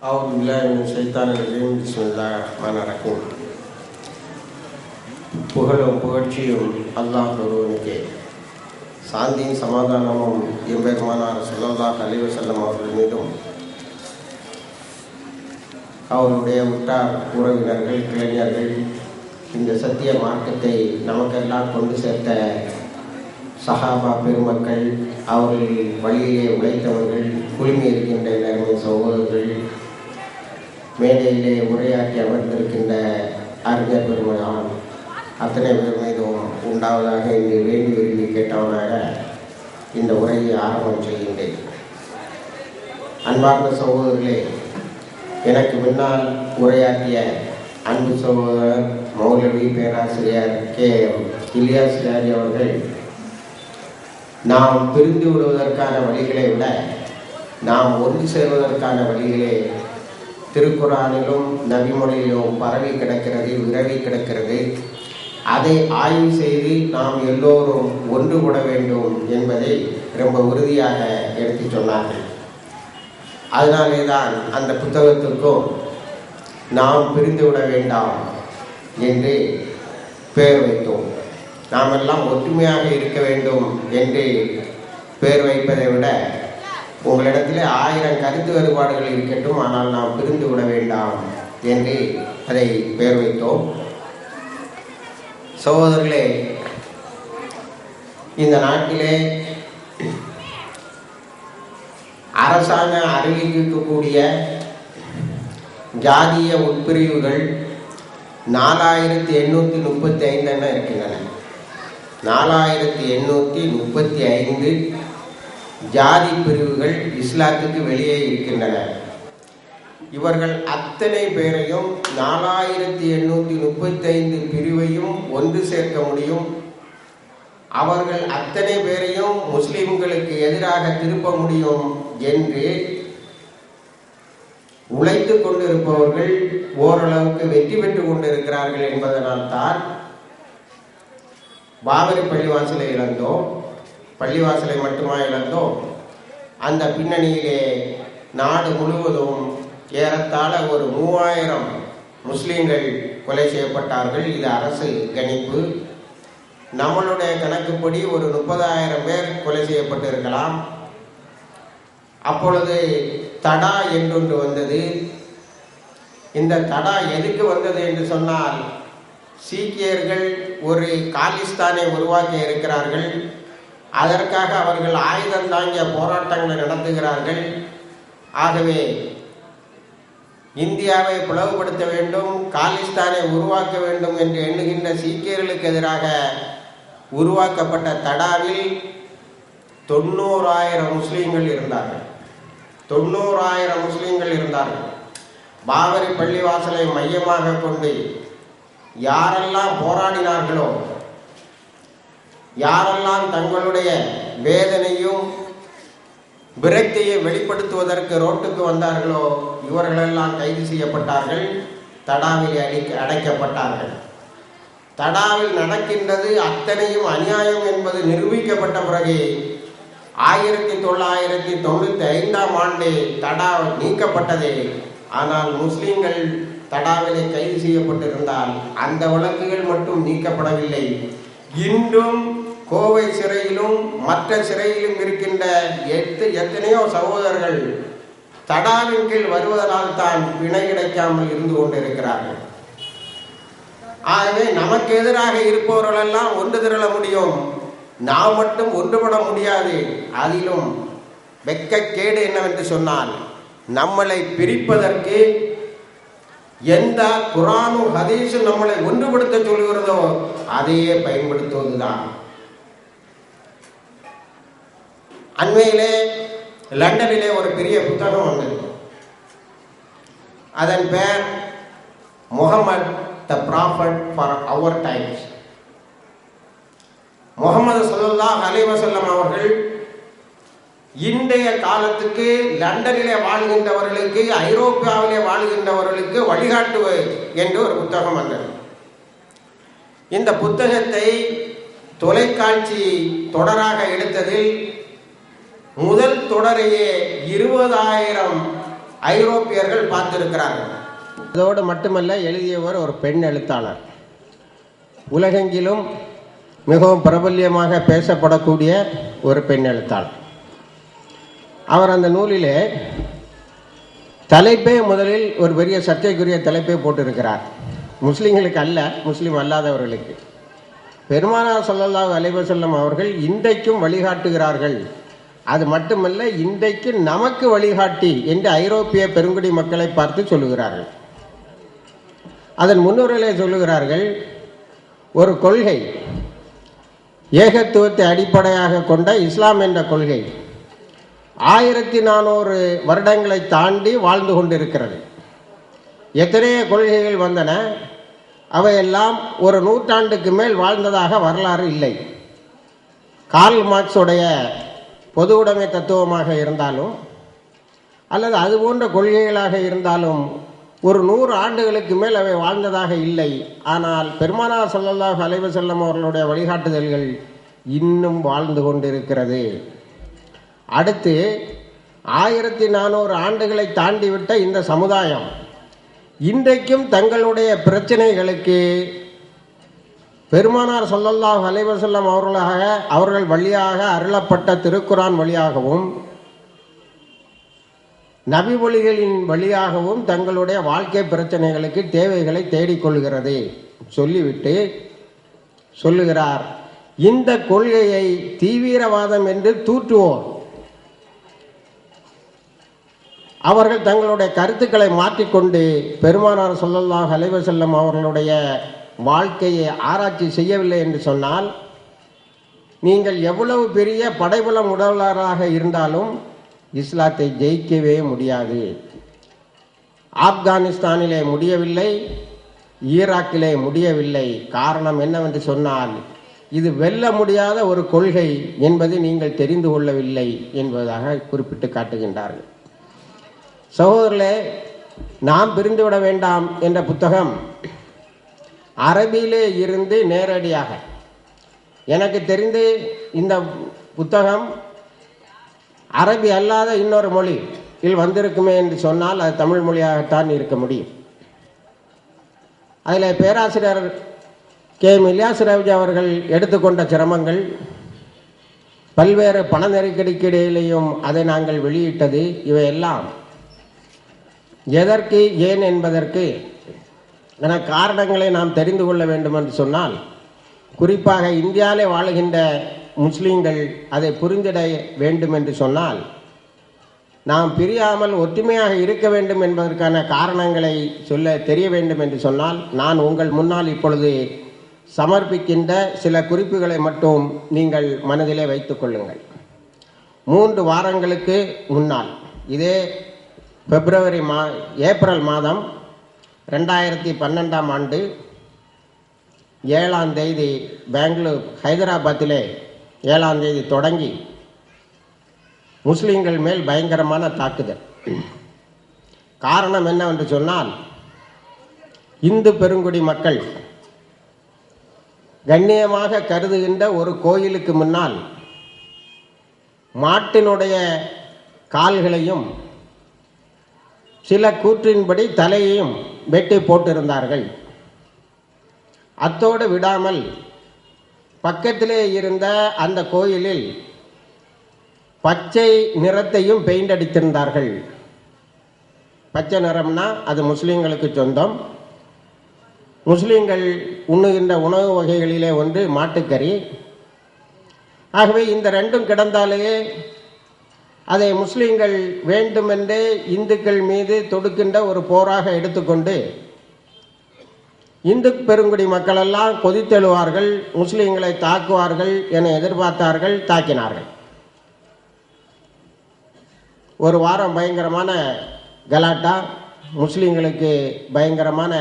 أعوذ بالله من الشيطان الرجيم بسم الله الرحمن الرحيم. புகழும் புகழ்ச்சியும் அல்லாஹ் ஒருவனுக்கே. சாந்தியும் சமாதானமும் எம்பெருமானார் ஸல்லல்லாஹு அலைஹி வஸல்லம் அவர்கள் மீதும் அவருடைய உற்றார் உறவினர்கள் இளைஞர்கள் இந்த சத்திய மார்க்கத்தை நமக்கெல்லாம் கொண்டு சேர்த்த சஹாபா பெருமக்கள், அவர்கள் வழியிலே உழைத்தவர்கள், குழுமி இருக்கின்ற நேர்மை சகோதரர்கள், மேடையிலே உரையாற்றி அமர்ந்திருக்கின்ற அறிஞர் பெருமகன் அத்தனை பேர் மீதும் உண்டாவதாக இன்று வேண்டி விரும்பி கேட்டவனாக இந்த உரையை ஆரம்பம் செய்கின்றேன். அன்பார்ந்த சகோதரர்களே, எனக்கு முன்னால் உரையாற்றிய அன்பு சகோதரர் மௌலவி பேராசிரியர் கே இலியாஸ் ராஜி அவர்கள் நாம் பிரிந்து விடுவதற்கான வழிகளை விட நாம் ஒன்று சேர்வதற்கான வழிகளே திருக்குறானிலும் நபிமொழியிலும் பரவி கிடக்கிறது, விரவி கிடக்கிறது. அதை ஆய்வு செய்து நாம் எல்லோரும் ஒன்றுபட வேண்டும் என்பதை ரொம்ப உறுதியாக எடுத்து சொன்னார்கள். அதனாலே தான் அந்த புத்தகத்திற்கும் நாம் பிரிந்து விட வேண்டாம் என்று பெயர் வைத்தோம். நாம் எல்லாம் ஒற்றுமையாக இருக்க வேண்டும் என்று பெயர் வைப்பதை விட உங்களிடத்திலே 1000 கருத்து வேறுபாடுகள் இருக்கட்டும், ஆனால் நாம் பிரிந்து விட வேண்டாம் என்று அதை பெயர் வைத்தோம். சகோதரர்களே, இந்த நாட்டிலே அரசாங்கம் அறிவிக்கக்கூடிய ஜாதிய உட்பிரிவுகள் 4835 இருக்கின்றன. 4835 ஜாதி பிரிவுகள் இஸ்லாத்துக்கு வெளியே இருக்கின்றன. இவர்கள் அத்தனை பேரையும் 4835 பிரிவையும் ஒன்று சேர்க்க முடியும். அவர்கள் அத்தனை பேரையும் முஸ்லிம்களுக்கு எதிராக திருப்ப முடியும் என்று உழைத்து கொண்டிருப்பவர்கள் ஓரளவுக்கு வெற்றி பெற்று கொண்டிருக்கிறார்கள் என்பதனால் தான் பாபரி பள்ளிவாசலை இழந்தோம். பள்ளிவாசலை மட்டுமா இழந்தோம், அந்த பின்னணியிலே நாடு முழுவதும் ஏறத்தாழ ஒரு 3000 முஸ்லீம்கள் கொலை செய்யப்பட்டார்கள். இது அரசு கணிப்பு. நம்மளுடைய கணக்குப்படி ஒரு 30,000 பேர் கொலை செய்யப்பட்டிருக்கலாம். அப்பொழுது தடா என்றொன்று வந்தது. இந்த தடா எதுக்கு வந்தது என்று சொன்னால், சீக்கியர்கள் ஒரு காலிஸ்தானை உருவாக்கி இருக்கிறார்கள். அதற்காக அவர்கள் ஆயுதம் தாங்கிய போராட்டங்களை நடத்துகிறார்கள். ஆகவே இந்தியாவை பிளவுபடுத்த வேண்டும், காலிஸ்தானை உருவாக்க வேண்டும் என்று எண்ணுகின்ற சீக்கியர்களுக்கு எதிராக உருவாக்கப்பட்ட தடாவில் 90,000 முஸ்லீம்கள் இருந்தார்கள். 90,000 முஸ்லீம்கள் இருந்தார்கள். பாபரி பள்ளிவாசலை மையமாக கொண்டு யாரெல்லாம் போராடினார்களோ, யாரெல்லாம் தங்களுடைய வேதனையும் விரக்தியை வெளிப்படுத்துவதற்கு ரோட்டுக்கு வந்தார்களோ, இவர்களெல்லாம் கைது செய்யப்பட்டார்கள், தடாவில் அடைக்கப்பட்டார்கள். தடாவில் நடக்கின்றது அத்தனையும் அநியாயம் என்பது நிரூபிக்கப்பட்ட பிறகு 1995 தடா நீக்கப்பட்டது. ஆனால் முஸ்லிம்கள் தடாவிலே கைது செய்யப்பட்டிருந்தால் அந்த வழக்குகள் மட்டும் நீக்கப்படவில்லை. இன்றும் கோவை சிறையிலும் மற்ற சிறையிலும் இருக்கின்ற எத்தனையோ சகோதரர்கள் தடாவின் கீழ் வருவதனால் தான் பிணை கிடைக்காமல் இருந்து கொண்டிருக்கிறார்கள். ஆகவே நமக்கு எதிராக இருப்பவர்களெல்லாம் ஒன்று திரள முடியும், நாம் மட்டும் ஒன்றுபட முடியாது. அதிலும் வெட்கக்கேடு என்னவென்று சொன்னால், நம்மளை பிரிப்பதற்கு எந்த குர்ஆனும் ஹதீஸும் நம்மளை ஒன்றுபடுத்த சொல்கிறதோ அதையே பயன்படுத்துவதுதான். அண்மையிலே லண்டனிலே ஒரு பெரிய புத்தகம் வந்தது. அதன் பெயர் Muhammad the prophet for our times. Muhammad ஸல்லல்லாஹு அலைஹி வஸல்லம் அவர்கள் இன்றைய காலத்துக்கு லண்டனிலே வாழ்கின்றவர்களுக்கு, ஐரோப்பாவிலே வாழ்கின்றவர்களுக்கு வழிகாட்டுவது என்று ஒரு புத்தகம் வந்தது. இந்த புத்தகத்தை தொலைக்காட்சி தொடராக எடுத்ததில் முதல் தொடரையே 20,000 ஐரோப்பியர்கள் பார்த்திருக்கிறார்கள். அதோடு மட்டுமல்ல, எழுதியவர் ஒரு பெண் எழுத்தாளர். உலகெங்கிலும் மிகவும் பிரபல்யமாக பேசப்படக்கூடிய ஒரு பெண் எழுத்தாளர். அவர் அந்த நூலிலே தலைப்பே முதலில் ஒரு பெரிய சர்ச்சைக்குரிய தலைப்பை போட்டிருக்கிறார். முஸ்லீம்களுக்கு அல்ல, முஸ்லீம் அல்லாதவர்களுக்கு. பெருமானார் ஸல்லல்லாஹு அலைஹி வஸல்லம் அவர்கள் இன்றைக்கும் வழிகாட்டுகிறார்கள், அது மட்டுமல்ல இன்றைக்கு நமக்கு வழிகாட்டி என்று ஐரோப்பிய பெருங்குடி மக்களை பார்த்து சொல்லுகிறார்கள். அதன் முன்னுரையிலே சொல்லுகிறார்கள், ஒரு கொள்கை, ஏகத்துவத்தை அடிப்படையாக கொண்ட இஸ்லாம் என்ற கொள்கை 1400 வருடங்களை தாண்டி வாழ்ந்து கொண்டிருக்கிறது. எத்தனையோ கொள்கைகள் வந்தன, அவையெல்லாம் ஒரு நூற்றாண்டுக்கு மேல் வாழ்ந்ததாக வரலாறு இல்லை. கார்ல் மார்க்ஸுடைய பொது உடைமை தத்துவமாக இருந்தாலும் அல்லது அது போன்ற கொள்கைகளாக இருந்தாலும் ஒரு 100 ஆண்டுகளுக்கு மேல் அவை வாழ்ந்ததாக இல்லை. ஆனால் பெருமானார் ஸல்லல்லாஹு அலைஹி வஸல்லம் அவர்களுடைய வழிகாட்டுதல்கள் இன்னும் வாழ்ந்து கொண்டிருக்கிறது. அடுத்து 1400 ஆண்டுகளை தாண்டிவிட்ட இந்த சமுதாயம் இன்றைக்கும் தங்களுடைய பிரச்சனைகளுக்கு பெருமானார் ஸல்லல்லாஹு அலைஹி வஸல்லம் அவர்கள் வழியாக அருளப்பட்ட திருக்குரான் வழியாகவும் நபி மொழிகளின் வழியாகவும் தங்களுடைய வாழ்க்கை பிரச்சனைகளுக்கு தேவைகளை தேடிக்கொள்கிறது. சொல்லிவிட்டு சொல்லுகிறார், இந்த கொள்கையை தீவிரவாதம் என்று தூற்றுவோர் அவர்கள் தங்களுடைய கருத்துக்களை மாற்றிக்கொண்டு பெருமானார் ஸல்லல்லாஹு அலைஹி வஸல்லம் அவர்களுடைய வாழ்க்கையை ஆராய்ச்சி செய்யவில்லை என்று சொன்னால், நீங்கள் எவ்வளவு பெரிய படைபலம் உடலாளராக இருந்தாலும் இஸ்லாத்தை ஜெயிக்கவே முடியாது. ஆப்கானிஸ்தானிலே முடியவில்லை, ஈராக்கிலே முடியவில்லை. காரணம் என்னவென்று சொன்னால், இது வெல்ல முடியாத ஒரு கொள்கை என்பதை நீங்கள் தெரிந்து கொள்ளவில்லை என்பதாக குறிப்பிட்டு காட்டுகின்றார்கள். சகோதரர்களே, நாம் பிரிந்துவிட வேண்டாம் என்ற புத்தகம் அரபியிலே இருந்து நேரடியாக, எனக்கு தெரிந்து இந்த புத்தகம் அரபி அல்லாத இன்னொரு மொழியில் வந்திருக்குமே என்று சொன்னால் அது தமிழ் மொழியாகத்தான் இருக்க முடியும். அதில் பேராசிரியர் கே.எம். இலியாஸ் ரவிஜி அவர்கள் எடுத்துக்கொண்ட சிரமங்கள், பல்வேறு பண நெருக்கடிக்கு இடையிலேயும் அதை நாங்கள் வெளியிட்டது, இவையெல்லாம் எதற்கு, ஏன் என்பதற்கு என காரணங்களை நாம் தெரிந்து கொள்ள வேண்டும் என்று சொன்னால், குறிப்பாக இந்தியாவிலே வாழுகின்ற முஸ்லீம்கள் அதை புரிந்திட வேண்டும் என்று சொன்னால், நாம் பிரியாமல் ஒற்றுமையாக இருக்க வேண்டும் என்பதற்கான காரணங்களை சொல்ல தெரிய வேண்டும் என்று சொன்னால், நான் உங்கள் முன்னால் இப்பொழுது சமர்ப்பிக்கின்ற சில குறிப்புகளை மட்டும் நீங்கள் மனதிலே வைத்துக் கொள்ளுங்கள். 3 வாரங்களுக்கு முன்னால், இதே ஏப்ரல் மாதம் 2012ஆம் ஆண்டு 7ஆம் தேதி பெங்களூர், ஹைதராபாத்திலே 7ஆம் தேதி தொடங்கி முஸ்லீம்கள் மேல் பயங்கரமான தாக்குதல். காரணம் என்னவென்று சொன்னால், இந்து பெருங்குடி மக்கள் கண்ணியமாக கருதுகின்ற ஒரு கோயிலுக்கு முன்னால் மாட்டினுடைய கால்களையும் சில கூற்றின்படி தலையையும் வெட்டி போட்டிருந்தார்கள். அத்தோடு விடாமல் பக்கத்திலே இருந்த அந்த கோயிலில் பச்சை நிறத்தையும் பெயிண்ட் அடித்திருந்தார்கள். பச்சை நிறம்னா அது முஸ்லீம்களுக்கு சொந்தம். முஸ்லீம்கள் உண்ணுகின்ற உணவு வகைகளிலே ஒன்று மாட்டுக்கறி. ஆகவே இந்த ரெண்டும் கிடந்தாலேயே அதை முஸ்லீம்கள் வேண்டுமென்றே இந்துக்கள் மீது தொடுக்கின்ற ஒரு போராக எடுத்துக்கொண்டு இந்து பெருங்குடி மக்களெல்லாம் கொதித்தெழுவார்கள், முஸ்லீம்களை தாக்குவார்கள் என எதிர்பார்த்தார்கள், தாக்கினார்கள். ஒரு வாரம் பயங்கரமான கலாட்டா, முஸ்லீம்களுக்கு பயங்கரமான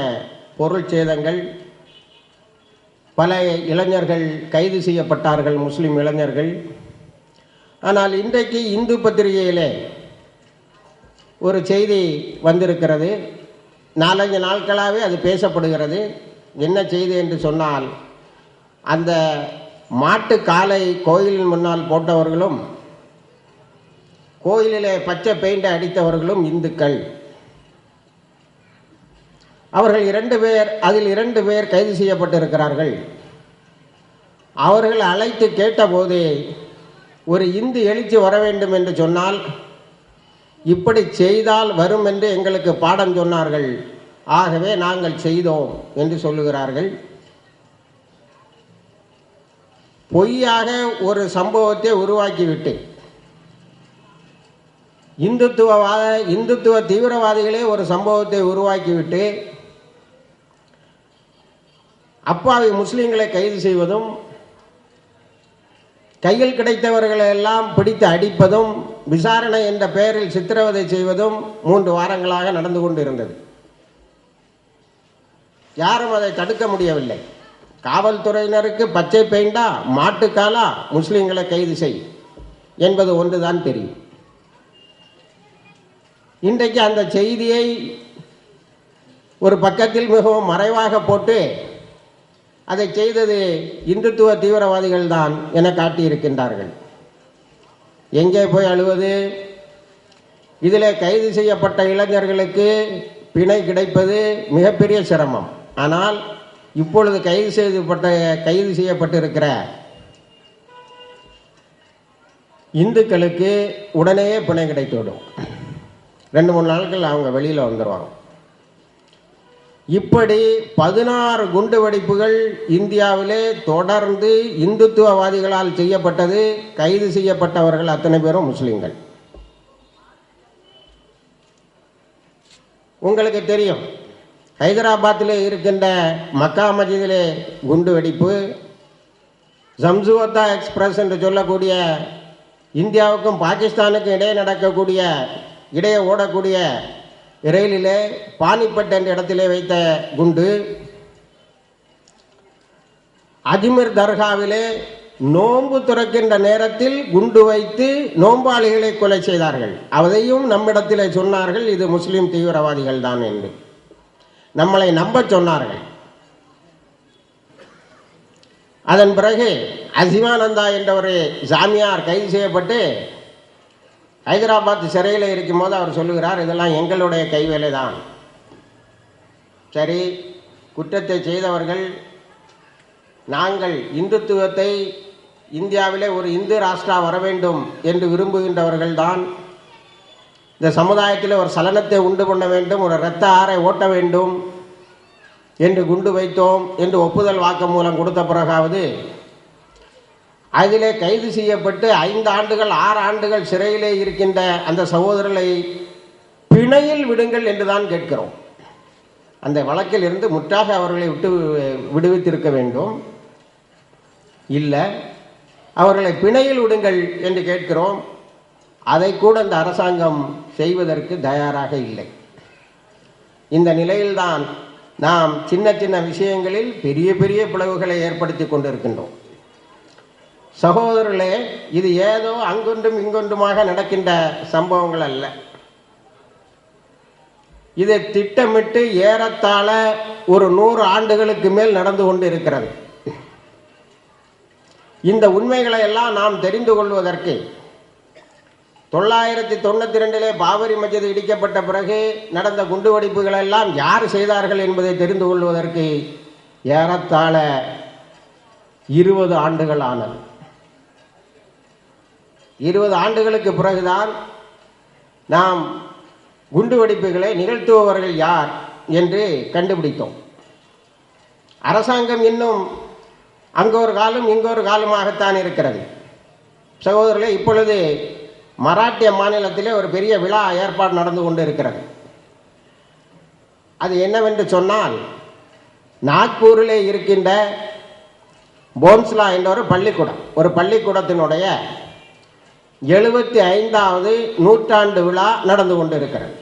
பொருள் சேதங்கள், பல இளைஞர்கள் கைது செய்யப்பட்டார்கள், முஸ்லீம் இளைஞர்கள். ஆனால் இன்றைக்கு இந்து பத்திரிகையிலே ஒரு செய்தி வந்திருக்கிறது, 4-5 நாட்களாகவே அது பேசப்படுகிறது. என்ன செய்தி என்று சொன்னால், அந்த மாட்டு காலை கோயிலின் முன்னால் போட்டவர்களும் கோயிலிலே பச்சை பெயிண்டை அடித்தவர்களும் இந்துக்கள். அவர்கள் 2 பேர், அதில் 2 பேர் கைது செய்யப்பட்டிருக்கிறார்கள். அவர்கள் அழைத்து கேட்டபோது ஒரு இந்து எழுச்சி வர வேண்டும் என்று சொன்னால் இப்படி செய்தால் வரும் என்று எங்களுக்கு பாடம் சொன்னார்கள். ஆகவே நாங்கள் செய்தோம் என்று சொல்லுகிறார்கள். பொய்யாக ஒரு சம்பவத்தை உருவாக்கிவிட்டு இந்துத்துவ தீவிரவாதிகளே ஒரு சம்பவத்தை உருவாக்கிவிட்டு அப்பாவி முஸ்லிம்களை கைது செய்வதும், கையில் கிடைத்தவர்களை எல்லாம் பிடித்து அடிப்பதும், விசாரணை என்ற பெயரில் சித்திரவதை செய்வதும் 3 வாரங்களாக நடந்து கொண்டு இருந்தது. யாரும் அதை தடுக்க முடியவில்லை. காவல்துறையினருக்கு பச்சை பெயிண்டா மாட்டுக்காலா முஸ்லிம்களை கைது செய் என்பது ஒன்றுதான் தெரியும். இன்றைக்கு அந்த செய்தியை ஒரு பக்கத்தில் மிகவும் மறைவாக போட்டு அதை செய்தது இந்துத்துவ தீவிரவாதிகள் தான் என காட்டியிருக்கின்றார்கள். எங்கே போய் அழுவது? இதில் கைது செய்யப்பட்ட இளைஞர்களுக்கு பிணை கிடைப்பது மிகப்பெரிய சிரமம். ஆனால் இப்பொழுது கைது செய்யப்பட்டிருக்கிற இந்துக்களுக்கு உடனே பிணை கிடைத்துவிடும். 2-3 நாட்கள் அவங்க வெளியில் வந்துடுவாங்க. இப்படி 16 குண்டு வெடிப்புகள் இந்தியாவிலே தொடர்ந்து இந்துத்துவவாதிகளால் செய்யப்பட்டது. கைது செய்யப்பட்டவர்கள் அத்தனை பேரும் முஸ்லிம்கள். உங்களுக்கு தெரியும், ஹைதராபாத்திலே இருக்கின்ற மக்கா மஸ்ஜிதிலே குண்டு வெடிப்பு, ஜம்சுவத்தா எக்ஸ்பிரஸ் என்று சொல்லக்கூடிய இந்தியாவுக்கும் பாகிஸ்தானுக்கும் இடையே ஓடக்கூடிய ரயிலிலே பானிபட் என்ற இடத்திலே வைத்த குண்டு, அஜ்மீர் தர்காவிலே நோன்பு துறக்கின்ற நேரத்தில் குண்டு வைத்து நோன்பாளிகளை கொலை செய்தார்கள். அதையும் நம்மிடத்திலே சொன்னார்கள், இது முஸ்லிம் தீவிரவாதிகள் தான் என்று நம்மளை நம்ப சொன்னார்கள். அதன் பிறகு அசிமானந்தா என்ற ஒரு ஜாமியார் கைது செய்யப்பட்டு ஹைதராபாத் சிறையில் இருக்கும்போது அவர் சொல்லுகிறார், இதெல்லாம் எங்களுடைய கைவேலை தான். சரி, குற்றத்தை செய்தவர்கள், நாங்கள் இந்துத்துவத்தை இந்தியாவிலே ஒரு இந்து ராஷ்டிரா வர வேண்டும் என்று விரும்புகின்றவர்கள் தான். இந்த சமுதாயத்தில் ஒரு சலனத்தை உண்டு பண்ண வேண்டும், ஒரு இரத்த ஆறை ஓட்ட வேண்டும் என்று குண்டு வைத்தோம் என்று ஒப்புதல் வாக்குமூலம் கொடுத்த பிறகாவது அதிலே கைது செய்யப்பட்டு 5 ஆண்டுகள் 6 ஆண்டுகள் சிறையிலே இருக்கின்ற அந்த சகோதரர்களை பிணையில் விடுங்கள் என்றுதான் கேட்கிறோம். அந்த வழக்கில் இருந்து முற்றாக அவர்களை விடுவித்திருக்க வேண்டும். இல்லை, அவர்களை பிணையில் விடுங்கள் என்று கேட்கிறோம். அதை கூட அந்த அரசாங்கம் செய்வதற்கு தயாராக இல்லை. இந்த நிலையில்தான் நாம் சின்ன சின்ன விஷயங்களில் பெரிய பெரிய பிளவுகளை ஏற்படுத்தி கொண்டிருக்கின்றோம். சகோதரர்களே, இது ஏதோ அங்கொன்றும் இங்கொன்றுமாக நடக்கின்ற சம்பவங்கள் அல்ல. இதை திட்டமிட்டு ஏறத்தாழ ஒரு 100 ஆண்டுகளுக்கு மேல் நடந்து கொண்டு இருக்கிறது. இந்த உண்மைகளை எல்லாம் நாம் தெரிந்து கொள்வதற்கு 992 பாபரி மஸ்ஜித் இடிக்கப்பட்ட பிறகு நடந்த குண்டுவெடிப்புகள் எல்லாம் யார் செய்தார்கள் என்பதை தெரிந்து கொள்வதற்கு ஏறத்தாழ 20 ஆண்டுகள் ஆனது. 20 ஆண்டுகளுக்கு பிறகுதான் நாம் குண்டுவெடிப்புகளை நிகழ்த்துபவர்கள் யார் என்று கண்டுபிடித்தோம். அரசாங்கம் இன்னும் அங்கொரு காலம் இங்கொரு காலமாகத்தான் இருக்கிறது. சகோதரர்களே, இப்பொழுது மராட்டிய மாநிலத்திலே ஒரு பெரிய விழா ஏற்பாடு நடந்து கொண்டு இருக்கிறது. அது என்னவென்று சொன்னால், நாக்பூரிலே இருக்கின்ற போன்ஸ்லா என்ற ஒரு பள்ளிக்கூடத்தினுடைய 75வது நூற்றாண்டு விழா நடந்து கொண்டு இருக்கிறது.